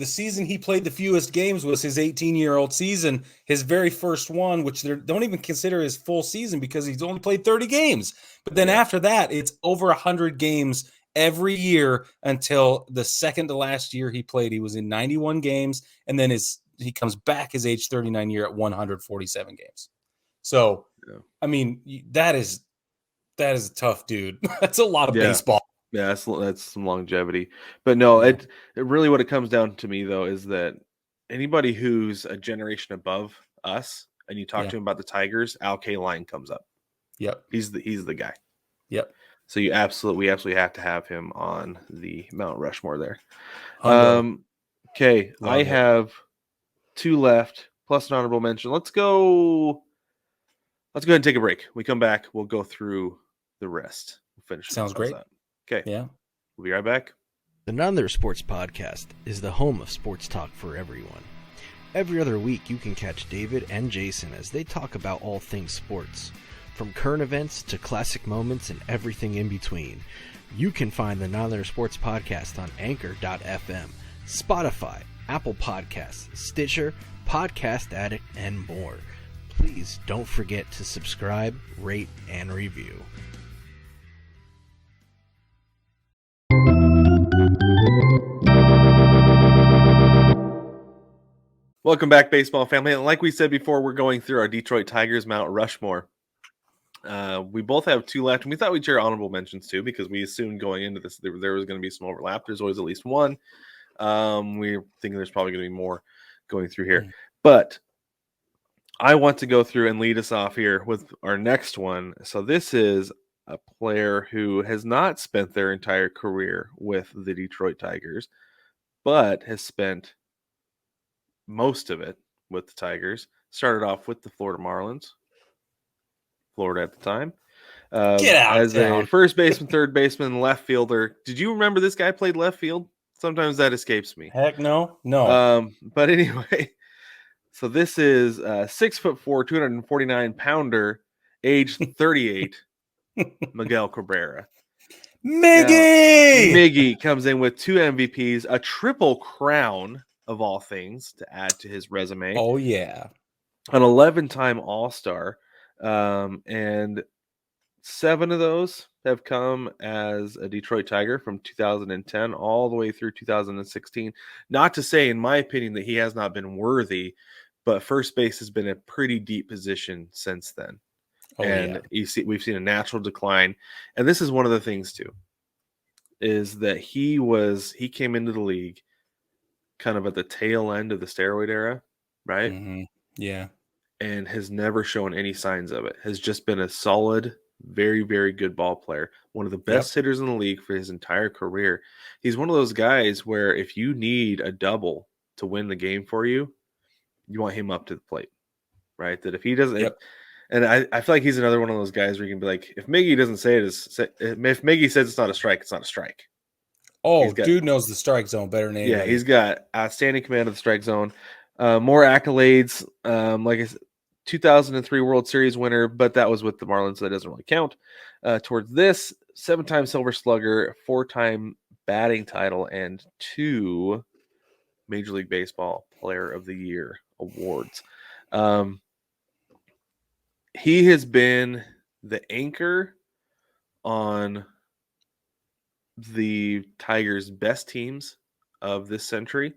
season he played the fewest games was his 18-year-old season, his very first one, which they don't even consider his full season because he's only played 30 games. But then after that, it's over 100 games every year until the second to last year he played. He was in 91 games, and then he comes back his age 39 year at 147 games. So, I mean, that is a tough dude. That's a lot of baseball.
Yeah, that's some longevity. But no, it really, what it comes down to me, though, is that anybody who's a generation above us and you talk to him about the Tigers, Al Kaline comes up.
Yep.
He's the guy.
Yep.
So we absolutely have to have him on the Mount Rushmore there. Okay, I have 2 left plus an honorable mention. Let's go ahead and take a break. We come back, we'll go through the rest. We'll finish.
Sounds great.
Okay.
Yeah.
We'll be right back.
The Not Another Sports Podcast is the home of sports talk for everyone. Every other week, you can catch David and Jason as they talk about all things sports, from current events to classic moments and everything in between. You can find the Not Another Sports Podcast on Anchor.fm, Spotify, Apple Podcasts, Stitcher, Podcast Addict, and more. Please don't forget to subscribe, rate, and review.
Welcome back, baseball family. And like we said before, we're going through our Detroit Tigers Mount Rushmore. We both have 2 left, and we thought we'd share honorable mentions too, because we assumed going into this there was going to be some overlap. There's always at least one. We're thinking there's probably going to be more going through here. But I want to go through and lead us off here with our next one. So this is a player who has not spent their entire career with the Detroit Tigers, but has spent most of it with the Tigers. Started off with the Florida Marlins, Florida at the time.
Get out
as a first baseman, third baseman, left fielder. Did you remember this guy played left field? Sometimes that escapes me.
Heck no.
But anyway, so this is 6'4", 249-pounder, age 38, Miguel Cabrera.
Miggy
comes in with 2 MVPs, a triple crown of all things to add to his resume.
Oh yeah,
an 11-time All-Star, and 7 of those have come as a Detroit Tiger from 2010 all the way through 2016. Not to say, in my opinion, that he has not been worthy, but first base has been a pretty deep position since then. We've seen a natural decline. And this is one of the things too, is that he came into the league kind of at the tail end of the steroid era, right?
Mm-hmm. Yeah.
And has never shown any signs of it. Has just been a solid, very, very good ball player. One of the best hitters in the league for his entire career. He's one of those guys where if you need a double to win the game for you, you want him up to the plate, right? That if he doesn't, and I feel like he's another one of those guys where you can be like, if Miggy doesn't say it, if Miggy says it's not a strike, it's not a strike.
Oh, dude knows the strike zone better than anybody.
Yeah, he's got outstanding command of the strike zone. More accolades, like I said, 2003 World Series winner, but that was with the Marlins, so that doesn't really count. Towards this, 7-time Silver Slugger, 4-time batting title, and 2 Major League Baseball Player of the Year awards. He has been the anchor on the Tigers' best teams of this century.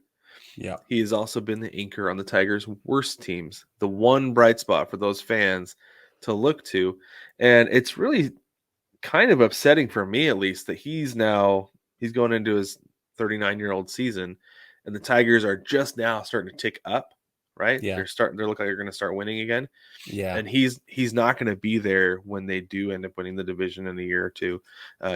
Yeah.
He has also been the anchor on the Tigers' worst teams. The one bright spot for those fans to look to. And it's really kind of upsetting for me, at least, that he's going into his 39-year-old season, and the Tigers are just now starting to tick up, right?
Yeah.
They look like they're going to start winning again.
Yeah.
And he's not going to be there when they do end up winning the division in a year or two.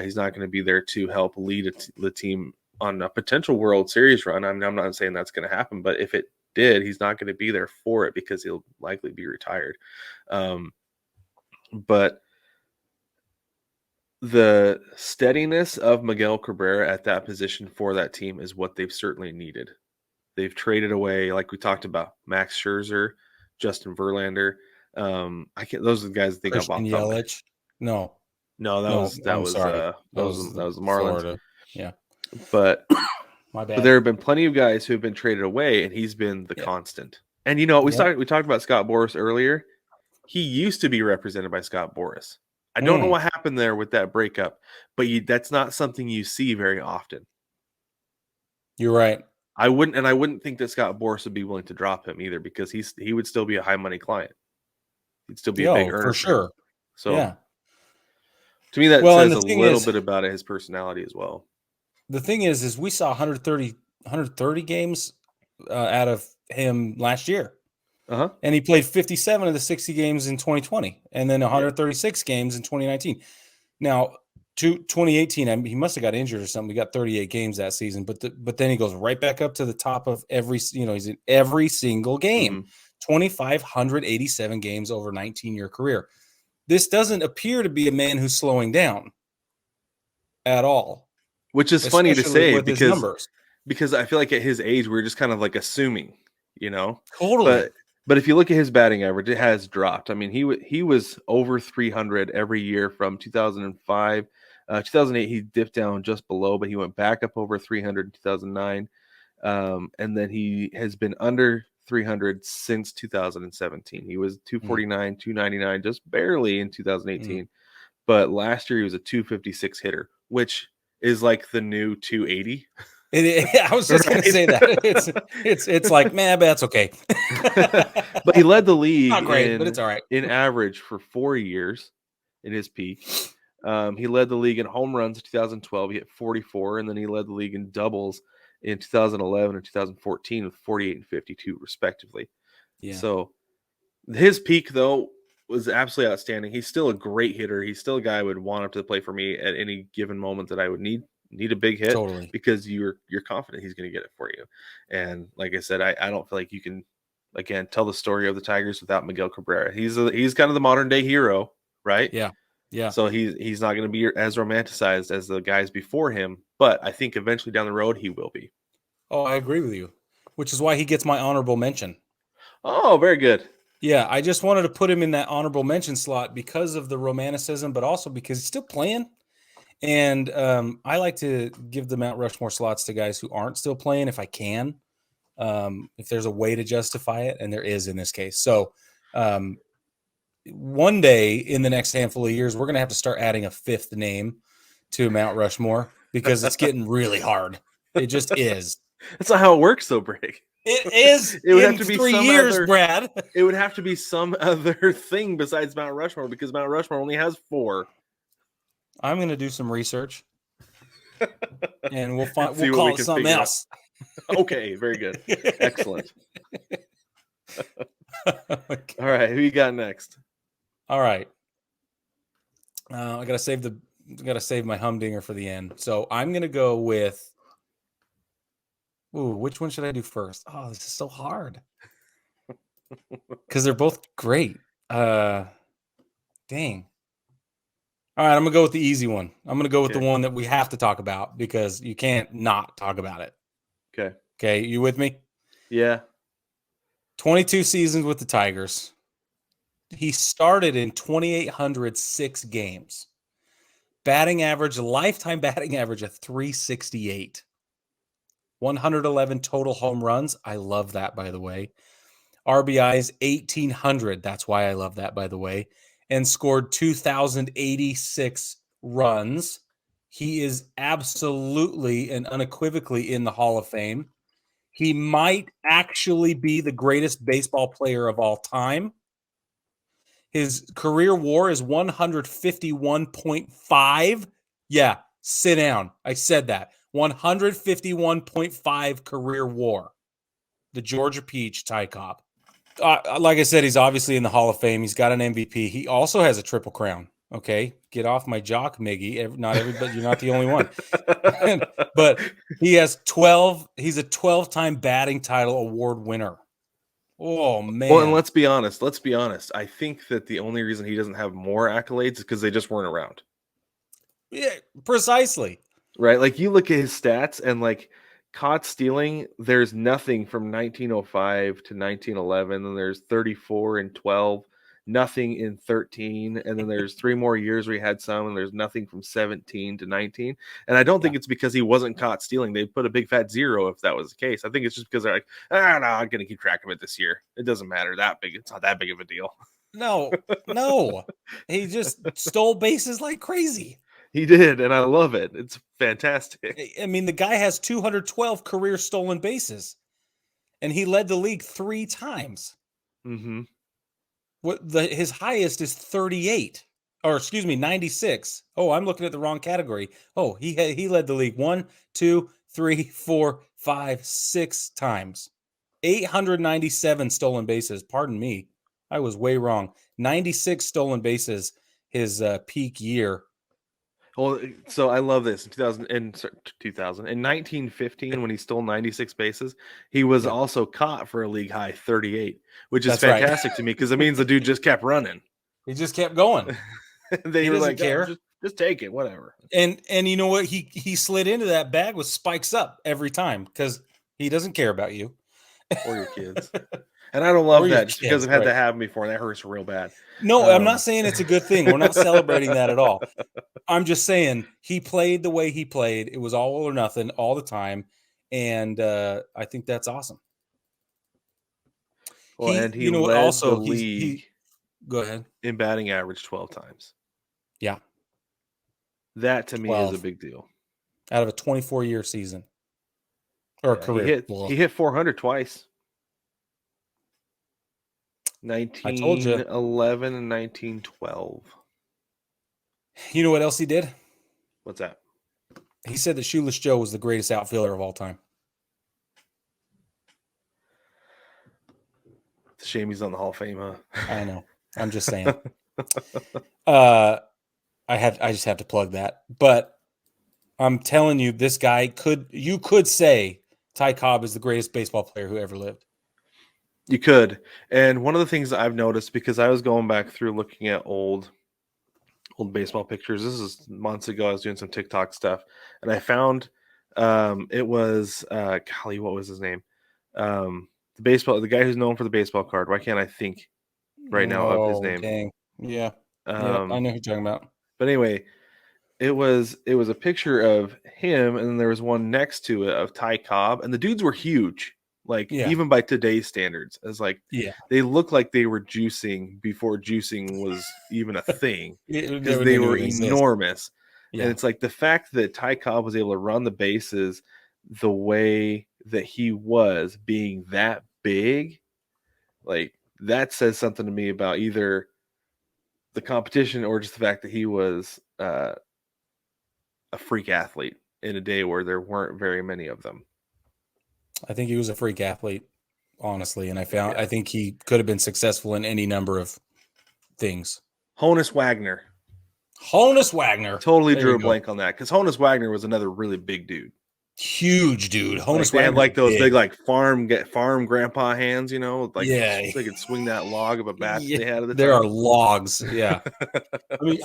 He's not going to be there to help lead the team on a potential World Series run. I mean, I'm not saying that's going to happen, but if it did, he's not going to be there for it because he'll likely be retired. But the steadiness of Miguel Cabrera at that position for that team is what they've certainly needed. They've traded away, like we talked about, Max Scherzer, Justin Verlander. Those are the guys I think
Christian
I'm off.
Yelich. No,
that was the Marlins.
Florida. Yeah,
but
my bad.
But there have been plenty of guys who have been traded away, and he's been the constant. And we talked about Scott Boras earlier. He used to be represented by Scott Boras. I don't know what happened there with that breakup, but that's not something you see very often.
You're right.
I wouldn't think that Scott Boras would be willing to drop him either, because he would still be a high money client. He'd still be a big earner
for sure.
So
yeah.
To me, that says a little bit about his personality as well.
The thing is we saw 130 games out of him last year.
Uh-huh.
And he played 57 of the 60 games in 2020, and then 136 games in 2019. Now, 2018, he must have got injured or something. We got 38 games that season, but then he goes right back up to the top of he's in every single game. 2,587 games over a 19-year career. This doesn't appear to be a man who's slowing down at all.
Which is funny to say because I feel like at his age, we're just kind of like assuming,
Totally.
But if you look at his batting average, it has dropped. I mean, he was over 300 every year from 2005. 2008, he dipped down just below, but he went back up over 300 in 2009. And then he has been under 300 since 2017. He was 249, 299, just barely in 2018. But last year he was a 256 hitter, which is like the new 280.
I was just going to say that it's like, man, but that's okay.
But he led the league.
Not great, but it's all right.
In average for 4 years in his peak. He led the league in home runs in 2012. He hit 44, and then he led the league in doubles in 2011 and 2014 with 48 and 52 respectively.
Yeah.
So his peak though was absolutely outstanding. He's still a great hitter. He's still a guy I would want up to play for me at any given moment that I would need a big hit.
Totally.
Because you're confident he's going to get it for you. And like I said, I don't feel like you can again tell the story of the Tigers without Miguel Cabrera. He's kind of the modern day hero, right?
Yeah. Yeah.
So he's not going to be as romanticized as the guys before him, but I think eventually down the road he will be.
Oh, I agree with you, which is why he gets my honorable mention.
Oh, very good.
Yeah, I just wanted to put him in that honorable mention slot because of the romanticism, but also because he's still playing. And I like to give the Mount Rushmore slots to guys who aren't still playing if I can, if there's a way to justify it, and there is in this case. So one day in the next handful of years, we're going to have to start adding a fifth name to Mount Rushmore because it's getting really hard. It just is.
That's not how it works, though, Brig.
It is. It would have to be 3 years, Brad.
It would have to be some other thing besides Mount Rushmore because Mount Rushmore only has 4.
I'm going to do some research, and we'll call it something else.
Okay, very good, excellent. Okay. All right, who you got next?
All right, I gotta save my humdinger for the end. So I'm gonna go with. Ooh, which one should I do first? Oh, this is so hard because they're both great. Dang. All right, I'm going to go with the easy one. I'm going to go with the one that we have to talk about because you can't not talk about it.
Okay.
Okay, you with me?
Yeah.
22 seasons with the Tigers. He started in 2,806 games. Lifetime batting average of 368. 111 total home runs. I love that, by the way. RBIs, 1,800. That's why I love that, by the way. And scored 2,086 runs. He is absolutely and unequivocally in the Hall of Fame. He might actually be the greatest baseball player of all time. His career WAR is 151.5. Yeah, sit down. I said that. 151.5 career WAR. The Georgia Peach, Ty Cobb. Like I said, he's obviously in the Hall of Fame. He's got an MVP. He also has a Triple Crown. Okay, get off my jock, Miggy. Not everybody. You're not the only one. But he has 12. He's a 12-time batting title award winner. Oh man.
Well, and let's be honest. I think that the only reason he doesn't have more accolades is because they just weren't around.
Yeah, precisely.
Right? Like you look at his stats and like caught stealing, there's nothing from 1905 to 1911, and there's 34 and 12, nothing in 13, and then there's 3 more years where he had some, and there's nothing from 17 to 19. And I don't think it's because he wasn't caught stealing. They put a big fat 0 if that was the case. I think it's just because they're like, no, I'm going to keep track of it this year. It doesn't matter that big. It's not that big of a deal.
No. He just stole bases like crazy.
He did, and I love it. It's fantastic.
I mean, the guy has 212 career stolen bases, and he led the league 3 times.
Mm-hmm.
His highest is 38, or excuse me, 96. Oh, I'm looking at the wrong category. Oh, he led the league 1, 2, 3, 4, 5, 6 times. 897 stolen bases. Pardon me, I was way wrong. 96 stolen bases. His peak year.
Well, so I love this. In 1915, when he stole 96 bases, he was also caught for a league high 38, which is fantastic to me because it means the dude just kept running.
He just kept going.
They were like, care. Just take it, whatever.
And you know what? He slid into that bag with spikes up every time because he doesn't care about you
or your kids. And I don't love that just because I've had that happen before, and that hurts real bad.
No, I'm not saying it's a good thing. We're not celebrating that at all. I'm just saying he played the way he played. It was all or nothing all the time, and I think that's awesome.
Well, and he led the league
go ahead.
in batting average 12 times.
Yeah.
That, to me, is a big deal.
Out of a 24-year season. Or career.
He hit 400 twice. 1911 and 1912.
You know what else he did?
What's that?
He said that Shoeless Joe was the greatest outfielder of all time.
It's a shame he's on the Hall of Fame, huh?
I know. I'm just saying. I just have to plug that. But I'm telling you, this guy you could say Ty Cobb is the greatest baseball player who ever lived.
You could. And one of the things that I've noticed, because I was going back through looking at old baseball pictures. This is months ago. I was doing some TikTok stuff, and I found it was golly, what was his name? The guy who's known for the baseball card. Why can't I think right now of his name?
Dang. Yeah. I know who you're talking about.
But anyway, it was a picture of him, and then there was one next to it of Ty Cobb, and the dudes were huge. Like, even by today's standards, as like, they look like they were juicing before juicing was even a thing, because they were enormous. Yeah. And it's like the fact that Ty Cobb was able to run the bases the way that he was, being that big, like that says something to me about either the competition or just the fact that he was a freak athlete in a day where there weren't very many of them.
I think he was a freak athlete, honestly, and I think he could have been successful in any number of things.
Honus Wagner. Totally drew a blank on that, because Honus Wagner was another really big dude.
Huge dude. Honus Wagner
had like those big like farm grandpa hands, you know, like they could swing that log of a bat they had at the time.
There are logs, yeah.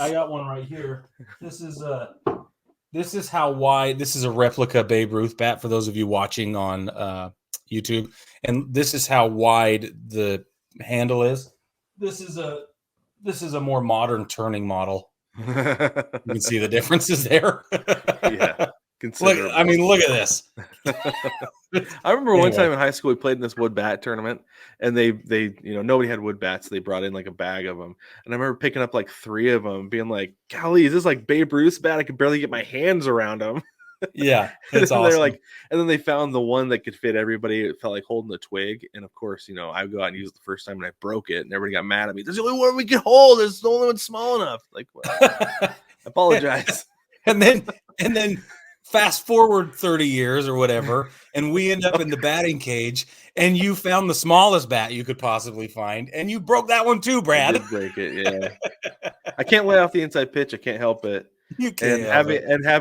I got one right here. This is how wide. This is a replica Babe Ruth bat for those of you watching on YouTube, and this is how wide the handle is. This is a more modern turning model. You can see the differences there.
Yeah,
look at this.
I remember one time in high school we played in this wood bat tournament, and they nobody had wood bats. They brought in like a bag of them, and I remember picking up like 3 of them, being like, "Golly, is this like Babe Ruth's bat? I could barely get my hands around them."
Yeah, that's
And
awesome.
they're like, and then they found the one that could fit everybody. It felt like holding a twig. And of course, I go out and use it the first time and I broke it, and everybody got mad at me. This is the only one we can hold. It's the only one small enough. Like, well, I apologize.
and then fast forward 30 years or whatever, and we end up in the batting cage, and you found the smallest bat you could possibly find, and you broke that one too,
I
Brad.
did break it, yeah. I can't lay off the inside pitch. I can't help it.
You can't
have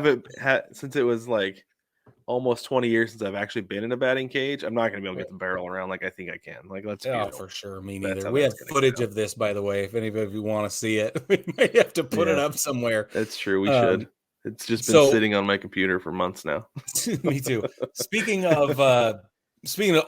it since it was like almost 20 years since I've actually been in a batting cage. I'm not gonna be able to get the barrel around like I think I can. Like, let's be real.
for sure. Me
That's
neither.
how
We have
that's gonna
footage
go.
of this, by the way. If any of you want to see it, we may have to put it up somewhere.
That's true. We should. It's just been sitting on my computer for months now.
Me too. Speaking of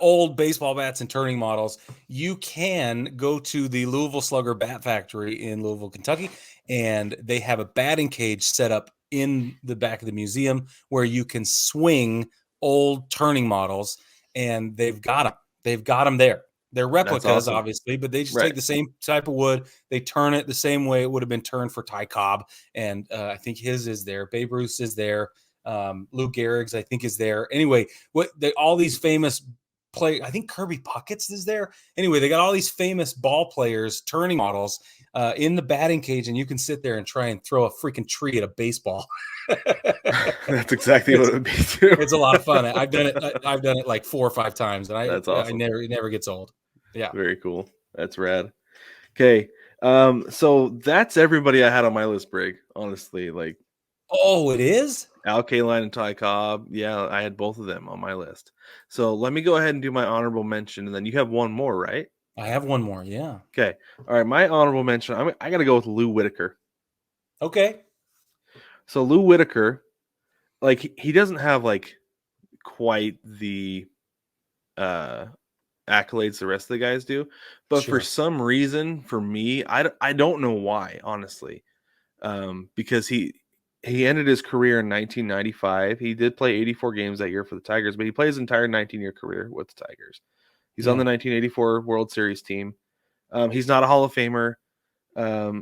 old baseball bats and turning models, you can go to the Louisville Slugger Bat Factory in Louisville, Kentucky, and they have a batting cage set up in the back of the museum where you can swing old turning models, and they've got them there. They're replicas,
awesome.
Obviously, but they just take the same type of wood. They turn it the same way it would have been turned for Ty Cobb, and I think his is there. Babe Ruth is there. Lou Gehrig's, I think, is there. Anyway, all these famous play. I think Kirby Puckett's is there. Anyway, they got all these famous ball players, turning models, in the batting cage, and you can sit there and try and throw a freaking tree at a baseball.
That's exactly what it would be too.
It's a lot of fun. I've done it like 4 or 5 times, and
That's awesome.
it never gets old. Yeah,
very cool. That's rad. Okay, so that's everybody I had on my list, Brig. Honestly, like,
oh, it is
Al Kaline and Ty Cobb. Yeah, I had both of them on my list. So let me go ahead and do my honorable mention, and then you have one more, right?
I have one more. Yeah.
Okay. All right. My honorable mention. I got to go with Lou Whitaker.
Okay.
So Lou Whitaker, like, he doesn't have like quite the accolades the rest of the guys do, but for some reason, for me, I don't know why, honestly, because he ended his career in 1995. He did play 84 games that year for the Tigers, but he plays his entire 19-year career with the Tigers. He's on the 1984 World Series team. He's not a Hall of Famer.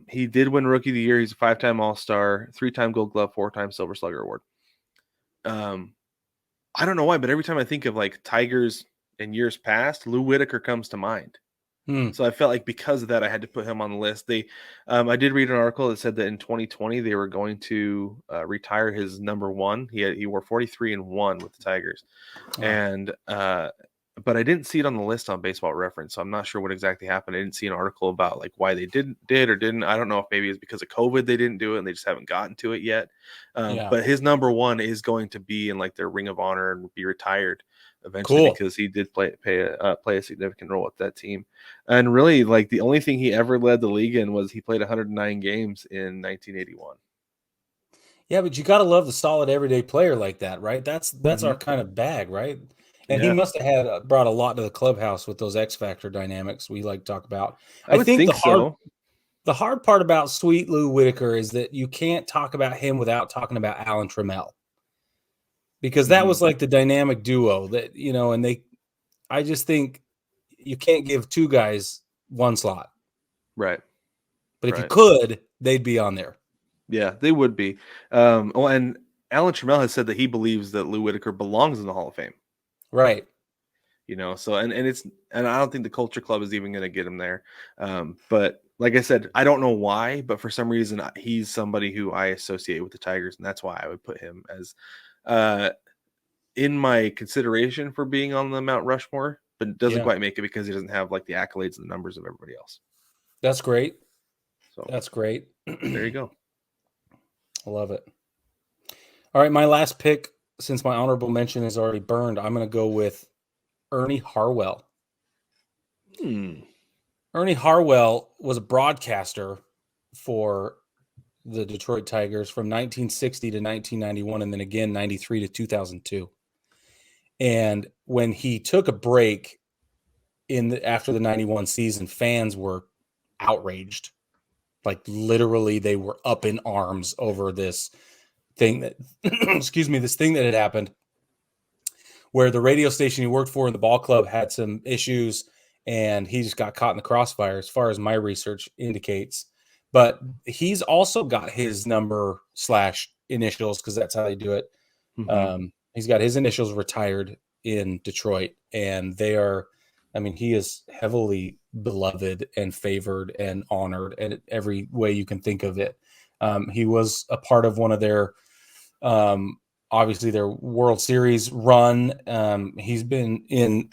He did win Rookie of the Year. He's a 5-time All-Star, 3-time Gold Glove, 4-time Silver Slugger Award. I don't know why, but every time I think of like Tigers in years past, Lou Whitaker comes to mind. So I felt like because of that, I had to put him on the list. I did read an article that said that in 2020 they were going to retire his number one. He wore 43-1 with the Tigers, and but I didn't see it on the list on Baseball Reference, so I'm not sure what exactly happened. I didn't see an article about like why they did or didn't. I don't know if maybe it's because of COVID they didn't do it and they just haven't gotten to it yet. But his number one is going to be in like their Ring of Honor and be retired eventually because he did play a significant role with that team. And really, like, the only thing he ever led the league in was he played 109 games in 1981.
Yeah, but you got to love the solid everyday player like that, right? That's our kind of bag, right? And he must have brought a lot to the clubhouse with those X Factor dynamics we like to talk about.
I think
the hard part about Sweet Lou Whitaker is that you can't talk about him without talking about Alan Trammell, because that was like the dynamic duo that, and I just think you can't give two guys one slot.
Right.
But if you could, they'd be on there. Yeah,
they would be. And Alan Trammell has said that he believes that Lou Whitaker belongs in the Hall of Fame.
Right.
So and I don't think the Culture Club is even going to get him there. But like I said, I don't know why, but for some reason he's somebody who I associate with the Tigers, and that's why I would put him as in my consideration for being on the Mount Rushmore, but it doesn't quite make it because he doesn't have like the accolades and the numbers of everybody else.
That's great.
So
that's great.
There you go.
I love it. All right, my last pick, since my honorable mention is already burned, I'm going to go with Ernie Harwell. Ernie Harwell was a broadcaster for the Detroit Tigers from 1960 to 1991, and then again 93 to 2002. And when he took a break after the 91 season, fans were outraged. Like, literally, they were up in arms over this thing that, this thing that had happened, where the radio station he worked for in the ball club had some issues, and he just got caught in the crossfire, as far as my research indicates. But he's also got his number / initials, because that's how they do it, He's got his initials retired in Detroit, and they are, I mean, he is heavily beloved and favored and honored in every way you can think of it. He was a part of one of their, obviously their World Series run. He's been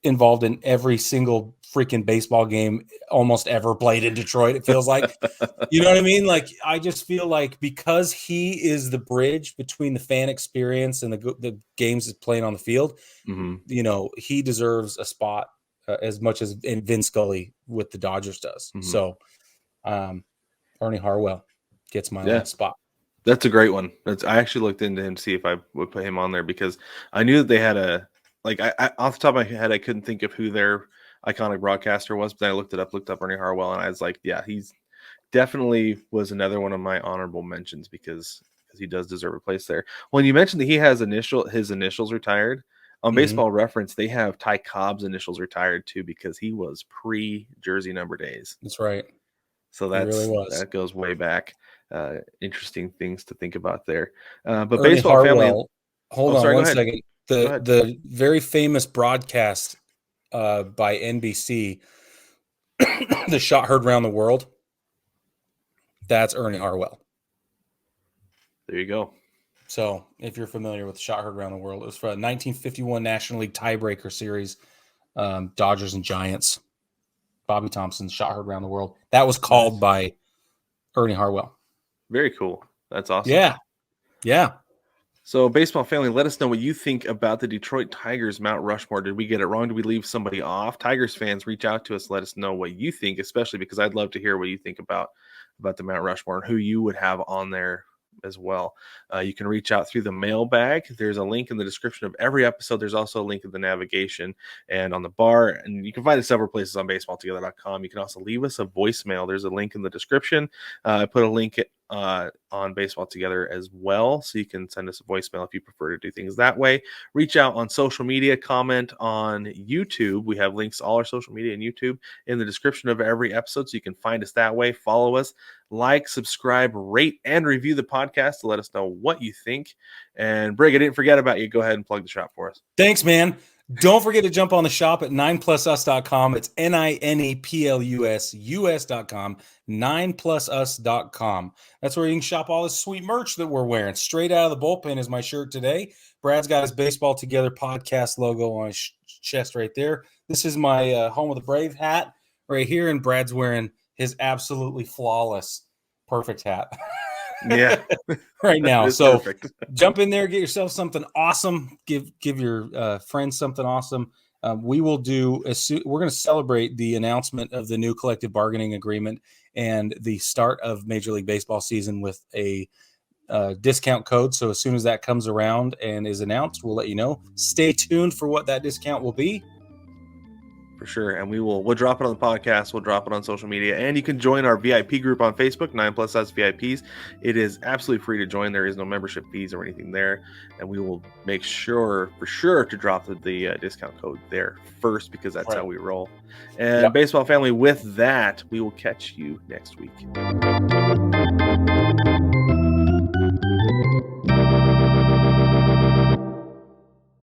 involved in every single freaking baseball game almost ever played in Detroit. It feels like, you know what I mean? Like, I just feel like because he is the bridge between the fan experience and the games that's playing on the field, you know, he deserves a spot as much as Vin Scully with the Dodgers does. So, Ernie Harwell gets my last spot.
That's a great one. I actually looked into him to see if I would put him on there because I knew that they had I off the top of my head, I couldn't think of who their iconic broadcaster was, but then I looked up Ernie Harwell, and I was like, yeah, he's definitely was another one of my honorable mentions because he does deserve a place there. When you mentioned that he has his initials retired on Baseball Reference, they have Ty Cobb's initials retired too because he was pre-jersey number days.
That's right.
So that goes way back. Interesting things to think about there. But
Ernie
Baseball
Harwell,
family.
Hold on one second. The very famous broadcast by NBC, the shot heard around the world. That's Ernie Harwell.
There you go.
So if you're familiar with the shot heard around the world, it was for a 1951 National League tiebreaker series, Dodgers and Giants. Bobby Thompson's shot heard around the world. That was called by Ernie Harwell.
Very cool. That's awesome.
Yeah.
So, Baseball family, let us know what you think about the Detroit Tigers Mount Rushmore. Did we get it wrong? Did we leave somebody off? Tigers fans, reach out to us. Let us know what you think, especially because I'd love to hear what you think about the Mount Rushmore and who you would have on there as well. You can reach out through the mailbag. There's a link in the description of every episode. There's also a link in the navigation and on the bar, and you can find it several places on baseballtogether.com. You can also leave us a voicemail. There's a link in the description. I put a link on Baseball Together as well, so you can send us a voicemail if you prefer to do things that way. Reach out on social media, comment on YouTube. We have links to all our social media and YouTube in the description of every episode, so you can find us that way. Follow us, like, subscribe, rate, and review the podcast to let us know what you think. And Brig, I didn't forget about you. Go ahead and plug the shop for us.
Thanks, man. Don't forget to jump on the shop at 9plusus.com. It's NINEPLUS, US.com, 9plusus.com. That's where you can shop all this sweet merch that we're wearing. Straight out of the bullpen is my shirt today. Brad's got his Baseball Together podcast logo on his chest right there. This is my Home of the Brave hat right here, and Brad's wearing his absolutely flawless, perfect hat.
Yeah,
right now. So
perfect.
Jump in there, get yourself something awesome. Give your friends something awesome. We will do we're going to celebrate the announcement of the new collective bargaining agreement and the start of Major League Baseball season with a discount code. So as soon as that comes around and is announced, we'll let you know. Stay tuned for what that discount will be.
For sure. And we'll drop it on the podcast. We'll drop it on social media. And you can join our VIP group on Facebook, 9plusus VIPs. It is absolutely free to join. There is no membership fees or anything there. And we will make sure, for sure, to drop the discount code there first because that's how we roll. And Baseball family, with that, we will catch you next week.